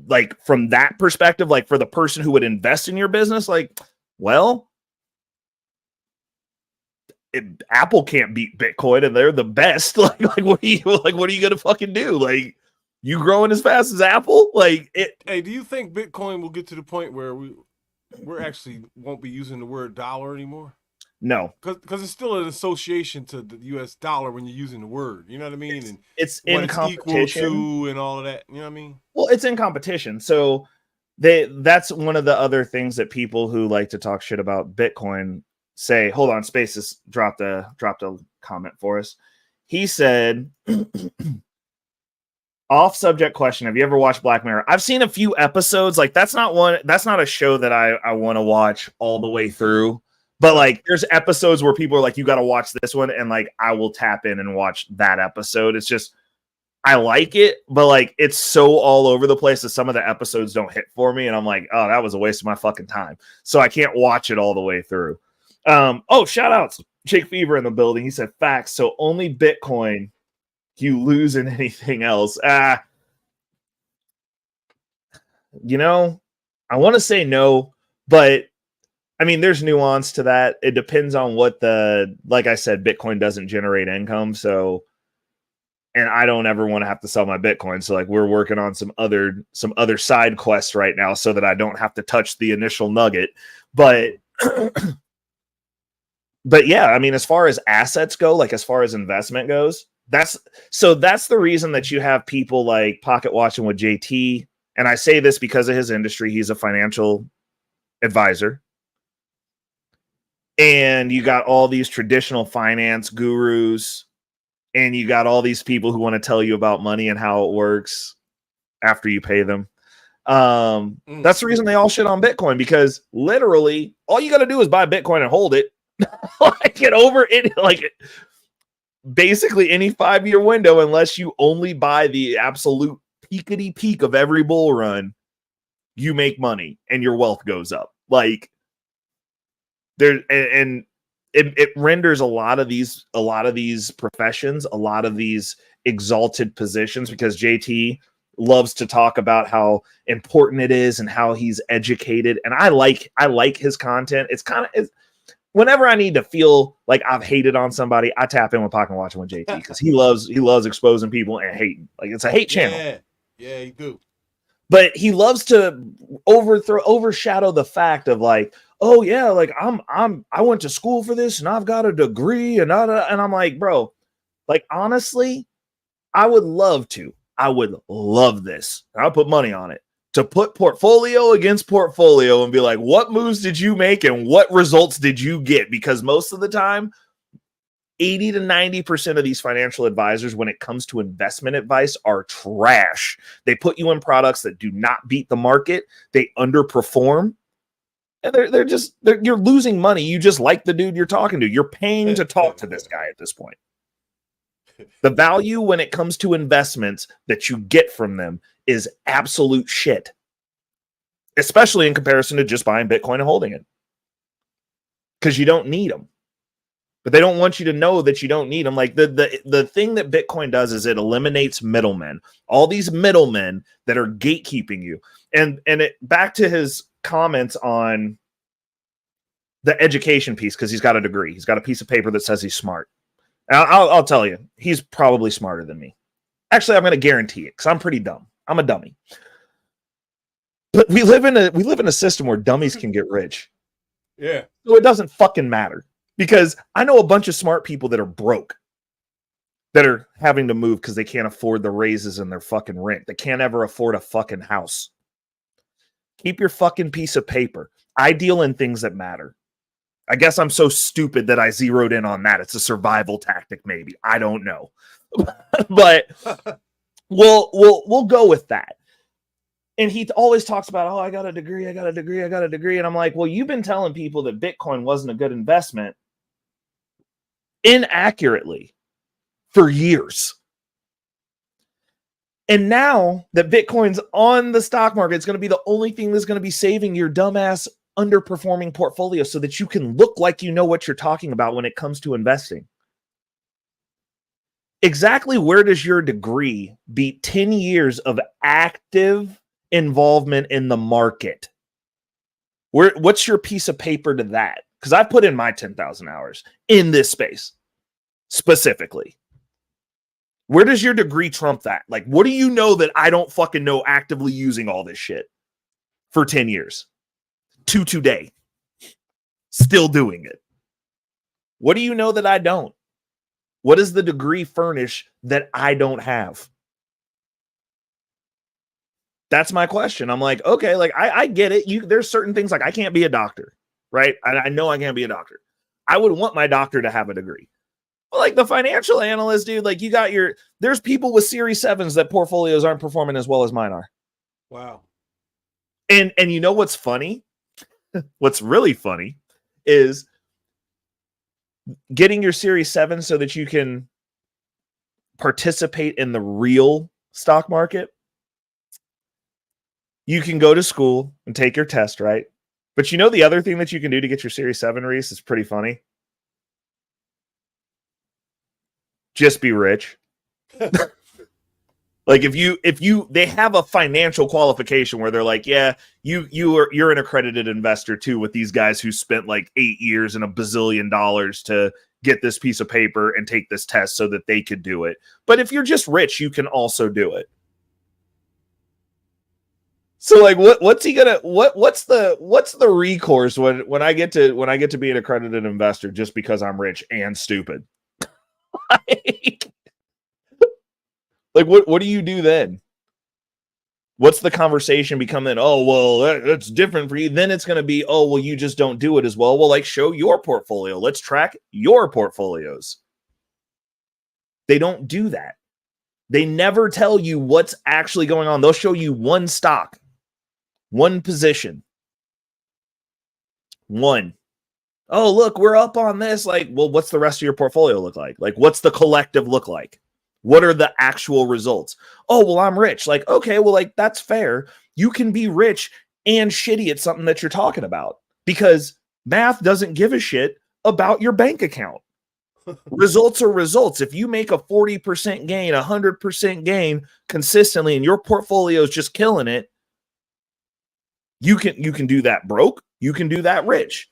like from that perspective, like for the person who would invest in your business, like, well, Apple can't beat Bitcoin and they're the best. Like what are you gonna fucking do? Like you growing as fast as Apple? Like it. Hey, do you think Bitcoin will get to the point where we're actually won't be using the word dollar anymore? No, because it's still an association to the U.S. dollar when you're using the word. You know what I mean? And it's in competition equal to and all of that. You know what I mean? Well, it's in competition, so that's one of the other things that people who like to talk shit about Bitcoin say. Hold on, Spaces dropped a comment for us. He said, off subject question, have you ever watched Black Mirror? I've seen a few episodes. Like that's not a show that I want to watch all the way through. But like there's episodes where people are like, you got to watch this one, and like I will tap in and watch that episode. It's just I like it, but like it's so all over the place that some of the episodes don't hit for me, and I'm like, oh, that was a waste of my fucking time. So I can't watch it all the way through. Shout outs. Jake Fever in the building. He said facts. So only Bitcoin, you lose in anything else. You know, I want to say no, but I mean, there's nuance to that. It depends on like I said, Bitcoin doesn't generate income. So, and I don't ever want to have to sell my Bitcoin. So like we're working on some other side quests right now so that I don't have to touch the initial nugget. But, but yeah, I mean, as far as assets go, like as far as investment goes, that's the reason that you have people like Pocket Watching with JT. And I say this because of his industry. He's a financial advisor. And you got all these traditional finance gurus, and you got all these people who want to tell you about money and how it works after you pay them. That's the reason they all shit on Bitcoin, because literally all you got to do is buy Bitcoin and hold it. Like get over it, like basically any 5-year window, unless you only buy the absolute peakity peak of every bull run, you make money and your wealth goes up. Like there, and it renders a lot of these professions, a lot of these exalted positions, because JT loves to talk about how important it is and how he's educated. And I like his content. It's kind of, whenever I need to feel like I've hated on somebody, I tap in with Pocket Watching with JT, because he loves exposing people and hating. Like it's a hate channel. Yeah, you do. But he loves to overshadow the fact of like, oh yeah, like I went to school for this and I've got a degree and I'm like, bro, like honestly, I would love this. I'll put money on it, to put portfolio against portfolio and be like, what moves did you make and what results did you get? Because most of the time, 80 to 90% of these financial advisors, when it comes to investment advice, are trash. They put you in products that do not beat the market. They underperform. And you're losing money. You just like the dude you're talking to. You're paying to talk to this guy at this point. The value when it comes to investments that you get from them is absolute shit, especially in comparison to just buying Bitcoin and holding it, because you don't need them. But they don't want you to know that you don't need them. Like the thing that Bitcoin does is it eliminates middlemen, all these middlemen that are gatekeeping you. And back to his comments on the education piece, because he's got a degree. He's got a piece of paper that says he's smart. And I'll tell you, he's probably smarter than me. Actually, I'm going to guarantee it, because I'm pretty dumb. I'm a dummy. But we live in a system where dummies can get rich. Yeah. So it doesn't fucking matter. Because I know a bunch of smart people that are broke, that are having to move because they can't afford the raises in their fucking rent. They can't ever afford a fucking house. Keep your fucking piece of paper. I deal in things that matter. I guess I'm so stupid that I zeroed in on that. It's a survival tactic, maybe. I don't know. But we'll go with that. And he always talks about, oh, I got a degree. And I'm like, well, you've been telling people that Bitcoin wasn't a good investment inaccurately for years. And now that Bitcoin's on the stock market, it's going to be the only thing that's going to be saving your dumbass underperforming portfolio so that you can look like you know what you're talking about when it comes to investing. Exactly where does your degree beat 10 years of active involvement in the market? What's your piece of paper to that? Because I've put in my 10,000 hours in this space specifically. Where does your degree trump that? Like, what do you know that I don't fucking know actively using all this shit for 10 years to today? Still doing it. What do you know that I don't? What does the degree furnish that I don't have? That's my question. I'm like, okay, like I get it. There's certain things like I can't be a doctor, right? I know I can't be a doctor. I would want my doctor to have a degree. But like the financial analyst, dude, like there's people with Series 7s that portfolios aren't performing as well as mine are. Wow. And you know what's funny? What's really funny is getting your Series 7 so that you can participate in the real stock market. You can go to school and take your test, right? But you know the other thing that you can do to get your Series 7, Reese, is pretty funny. Just be rich. Like they have a financial qualification where they're like, yeah, you're an accredited investor too, with these guys who spent like 8 years and $1 bazillion to get this piece of paper and take this test so that they could do it. But if you're just rich, you can also do it. So like what's the recourse when I get to be an accredited investor just because I'm rich and stupid? Like what do you do then? What's the conversation become then? Oh, well, that's different for you. Then it's going to be, oh, well, you just don't do it as well. Well, like show your portfolio. Let's track your portfolios. They don't do that. They never tell you what's actually going on. They'll show you one stock, one position, one. Oh, look, we're up on this. Like, well, what's the rest of your portfolio look like? Like, what's the collective look like? What are the actual results? Oh, well, I'm rich. Like, okay, well, like, that's fair. You can be rich and shitty at something that you're talking about because math doesn't give a shit about your bank account. Results are results. If you make a 40% gain, 100% gain consistently, and your portfolio is just killing it, you can do that broke. You can do that rich.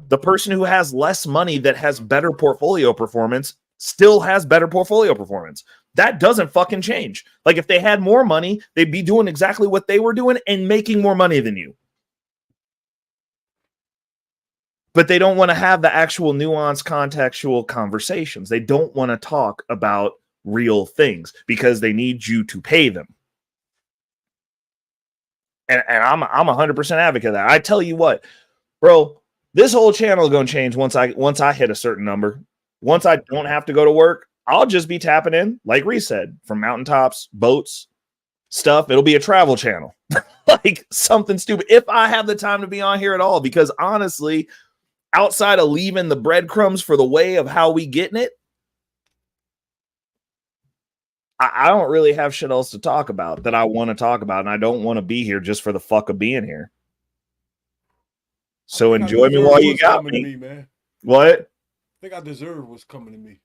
The person who has less money that has better portfolio performance still has better portfolio performance. That doesn't fucking change. Like if they had more money, they'd be doing exactly what they were doing and making more money than you. But they don't want to have the actual nuanced contextual conversations. They don't want to talk about real things because they need you to pay them. And I'm 100% advocate of that. I tell you what, bro, this whole channel is going to change once I hit a certain number. Once I don't have to go to work, I'll just be tapping in, like Reese said, from mountaintops, boats, stuff. It'll be a travel channel, like something stupid. If I have the time to be on here at all, because honestly, outside of leaving the breadcrumbs for the way of how we getting it, I don't really have shit else to talk about that I want to talk about, and I don't want to be here just for the fuck of being here. So enjoy me while you got me. Man. What? I think I deserve what's coming to me.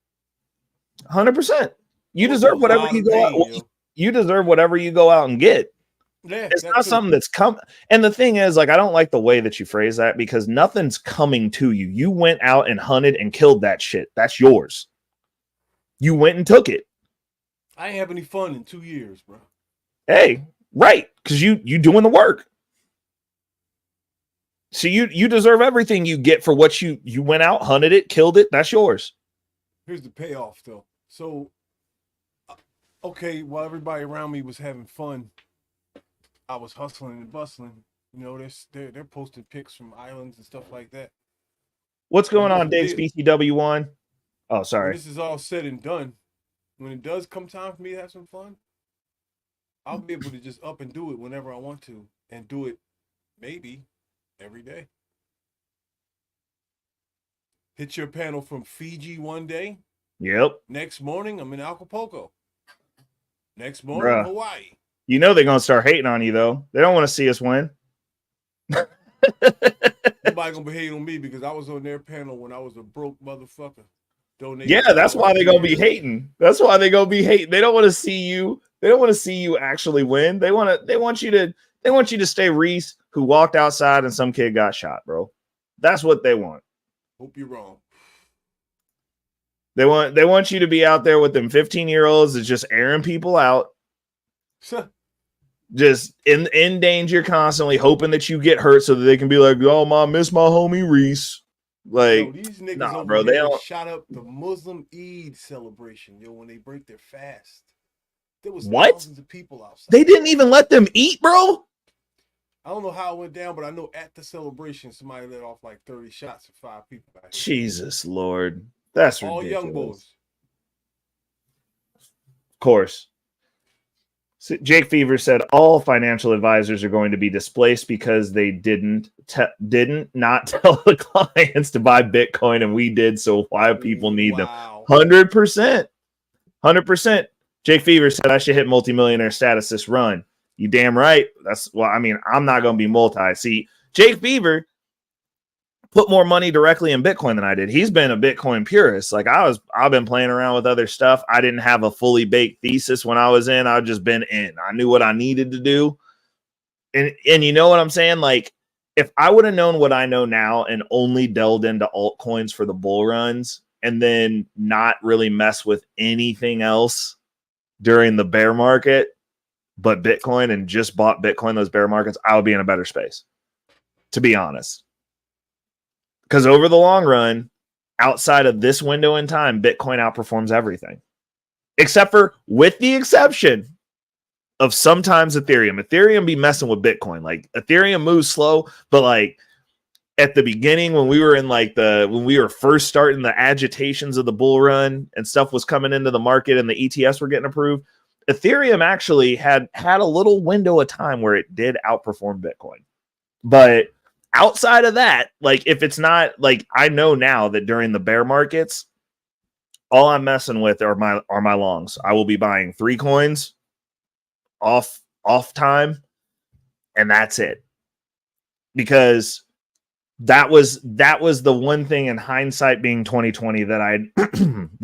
100%. You deserve whatever you go out. You deserve whatever you go out and get. Yeah, it's not something that's come. And the thing is, like, I don't like the way that you phrase that because nothing's coming to you. You went out and hunted and killed that shit. That's yours. You went and took it. I ain't have any fun in 2 years, bro. Hey, right? Because you doing the work. So you deserve everything you get for what you went out, hunted it, killed it. That's yours. Here's the payoff, though. So, okay, while everybody around me was having fun, I was hustling and bustling. You know, they're posting pics from islands and stuff like that. What's going on, Dave BCW1? Oh, sorry. When this is all said and done, when it does come time for me to have some fun, I'll be able to just up and do it whenever I want to, and do it maybe every day. Hit your panel from Fiji one day. Yep. Next morning, I'm in Acapulco. Next morning, Hawaii. You know they're gonna start hating on you though. They don't want to see us win. Nobody gonna be hating on me because I was on their panel when I was a broke motherfucker. Yeah, that's why they're gonna be hating. That's why they're gonna be hating. They don't want to see you. They don't want to see you actually win. They want you to stay Reese, who walked outside and some kid got shot, bro. That's what they want. Hope you're wrong. They want you to be out there with them 15-year-olds that's just airing people out. Just in danger constantly, hoping that you get hurt so that they can be like, oh, I miss my homie Reese. Like, yo, these niggas nah, over bro, they don't shot up the Muslim Eid celebration, yo, when they break their fast. There was what? Thousands of people outside. They didn't even let them eat, bro. I don't know how it went down, but I know at the celebration somebody let off like 30 shots at 5 people. Jesus Lord, that's all ridiculous. young boys. Of course. So Jake Fever said all financial advisors are going to be displaced because they didn't not tell the clients to buy Bitcoin, and we did. So why people need them? 100%. Jake Fever said I should hit multimillionaire status this run. You damn right. I mean, I'm not going to be multi. See, Jake Fever put more money directly in Bitcoin than I did. He's been a Bitcoin purist. Like I've been playing around with other stuff. I didn't have a fully baked thesis when I was in. I've just been in. I knew what I needed to do. And you know what I'm saying? Like, if I would have known what I know now and only delved into altcoins for the bull runs and then not really mess with anything else during the bear market, but Bitcoin, and just bought Bitcoin those bear markets, I would be in a better space, to be honest. Because over the long run, outside of this window in time, Bitcoin outperforms everything. Except for, with the exception of sometimes Ethereum. Ethereum be messing with Bitcoin. Like, Ethereum moves slow, but like at the beginning when we were in like when we were first starting the agitations of the bull run and stuff was coming into the market and the ETFs were getting approved, Ethereum actually had a little window of time where it did outperform Bitcoin. But outside of that, like, if it's not, like, I know now that during the bear markets, all I'm messing with are my longs. I will be buying 3 coins off time, and that's it. Because that was the one thing, in hindsight being 2020, that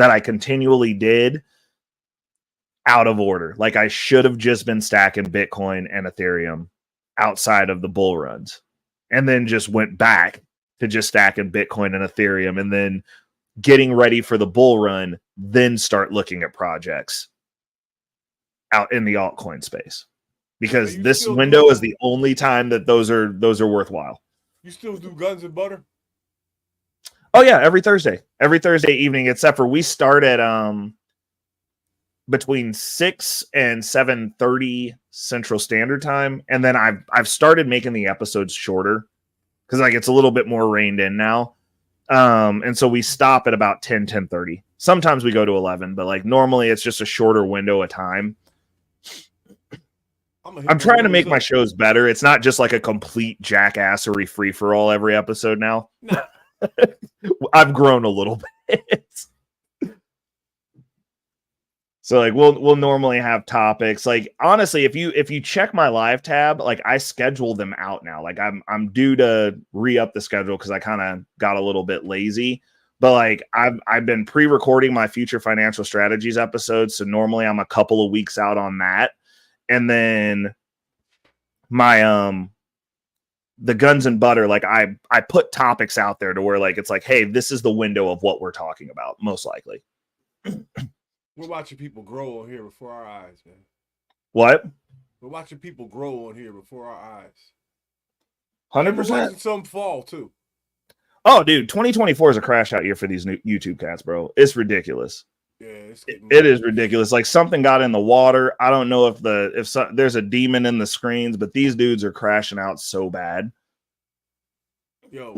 I continually did out of order. Like, I should have just been stacking Bitcoin and Ethereum outside of the bull runs, and then just went back to just stacking Bitcoin and Ethereum, and then getting ready for the bull run, then start looking at projects out in the altcoin space, because this window is the only time that those are worthwhile. You still do guns and butter? Oh yeah, every Thursday evening, except for we start at between 6 and 7:30 Central Standard Time, and then I've started making the episodes shorter because, like, it's a little bit more reined in now. And so we stop at about 10:30. Sometimes we go to 11, but like normally it's just a shorter window of time. I'm trying to make my shows better. It's not just like a complete jackassery free for all every episode now. No. I've grown a little bit. So like we'll normally have topics. Like, honestly, if you check my live tab, like, I schedule them out now. Like, I'm due to re-up the schedule because I kind of got a little bit lazy. But like I've been pre-recording my future financial strategies episodes. So normally I'm a couple of weeks out on that. And then my the guns and butter, like I put topics out there to where, like, it's like, hey, this is the window of what we're talking about, most likely. We're watching people grow on here before our eyes, man. What? We're watching people grow on here before our eyes. 100%. Some fall too. Oh, dude, 2024 is a crash out year for these new YouTube cats, bro. It's ridiculous. Yeah, it is ridiculous. Like something got in the water. I don't know if there's a demon in the screens, but these dudes are crashing out so bad. Yo,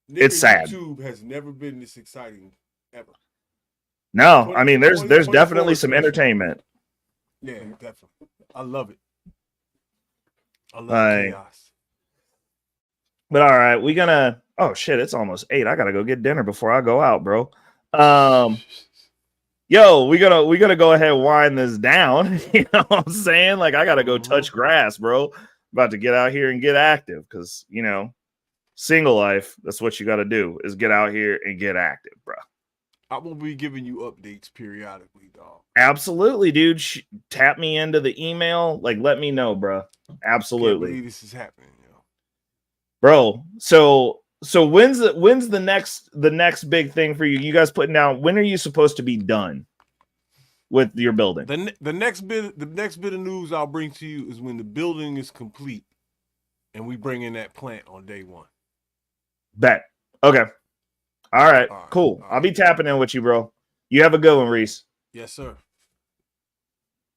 it's sad. YouTube has never been this exciting ever. No, I mean there's definitely some entertainment. Yeah, definitely. I love it. I love chaos. But all right, oh shit, it's almost 8. I gotta go get dinner before I go out, bro. Yo, we gotta go ahead and wind this down. You know what I'm saying? Like I gotta go touch grass, bro. About to get out here and get active because single life, that's what you gotta do is get out here and get active, bro. I will be giving you updates periodically, dog. Absolutely, dude. Tap me into the email. Like, let me know, bro. Absolutely. Can't believe this is happening, bro. So when's the next big thing for you? You guys putting down? When are you supposed to be done with your building? The next bit of news I'll bring to you is when the building is complete, and we bring in that plant on day 1. Bet. Okay. All right. Cool. I'll be tapping in with you, bro. You have a good one, Reese. Yes, sir.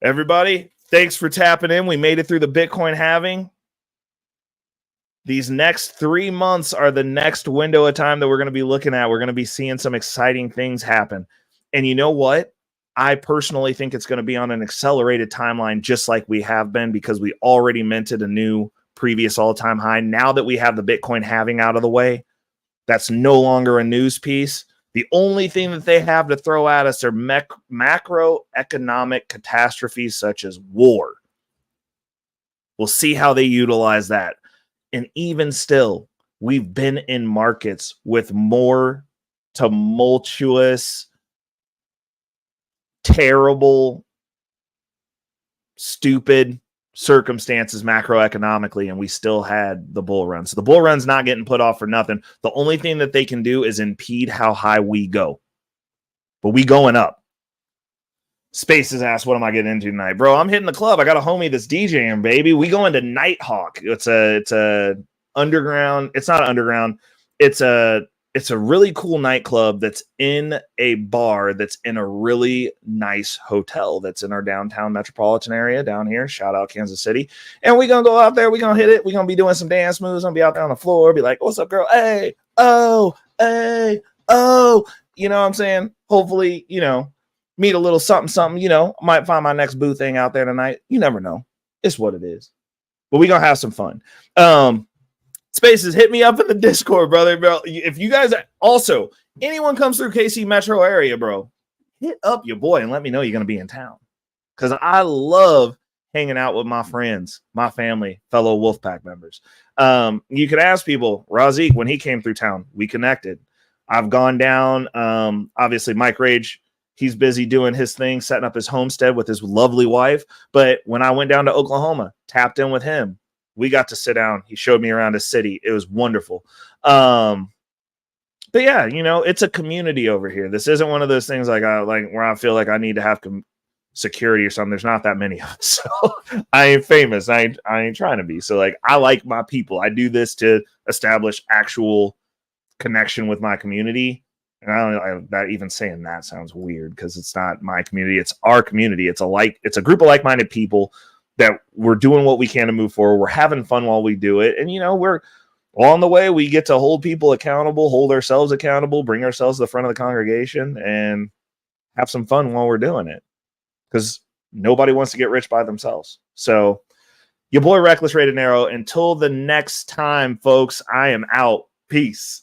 Everybody, thanks for tapping in. We made it through the Bitcoin halving. These next 3 months are the next window of time that we're going to be looking at. We're going to be seeing some exciting things happen. And you know what? I personally think it's going to be on an accelerated timeline, just like we have been, because we already minted a new previous all-time high. Now that we have the Bitcoin halving out of the way, that's no longer a news piece. The only thing that they have to throw at us are macroeconomic catastrophes such as war. We'll see how they utilize that. And even still, we've been in markets with more tumultuous, terrible, stupid circumstances macroeconomically, and we still had the bull run. So the bull run's not getting put off for nothing. The only thing that they can do is impede how high we go. But we going up. Spaces asked, what am I getting into tonight? Bro, I'm hitting the club. I got a homie that's DJing, baby. We going to Nighthawk. It's a underground. It's not underground. It's a really cool nightclub that's in a bar that's in a really nice hotel that's in our downtown metropolitan area down here. Shout out Kansas City. And we're going to go out there. We're going to hit it. We're going to be doing some dance moves. I'm going to be out there on the floor. Be like, what's up, girl? Hey, oh, hey, oh. You know what I'm saying? Hopefully, meet a little something, might find my next boo thing out there tonight. You never know. It's what it is. But we're going to have some fun. Spaces, hit me up in the Discord, brother. Bro, if you guys also, anyone comes through KC metro area, bro, hit up your boy and let me know you're going to be in town. Because I love hanging out with my friends, my family, fellow Wolfpack members. You could ask people, Razik, when he came through town, we connected. I've gone down, obviously Mike Rage, he's busy doing his thing, setting up his homestead with his lovely wife. But when I went down to Oklahoma, tapped in with him. We got to sit down. He showed me around his city. It was wonderful. But yeah, it's a community over here. This isn't one of those things like where I feel like I need to have security or something. There's not that many of us. So I ain't famous. I ain't trying to be. So like, I like my people. I do this to establish actual connection with my community. And I don't that even saying that sounds weird because it's not my community. It's our community. It's a group of like-minded people that we're doing what we can to move forward. We're having fun while we do it. And, we're on the way. We get to hold people accountable, hold ourselves accountable, bring ourselves to the front of the congregation and have some fun while we're doing it. Because nobody wants to get rich by themselves. So your boy Reckless Rated Narrow, until the next time, folks, I am out. Peace.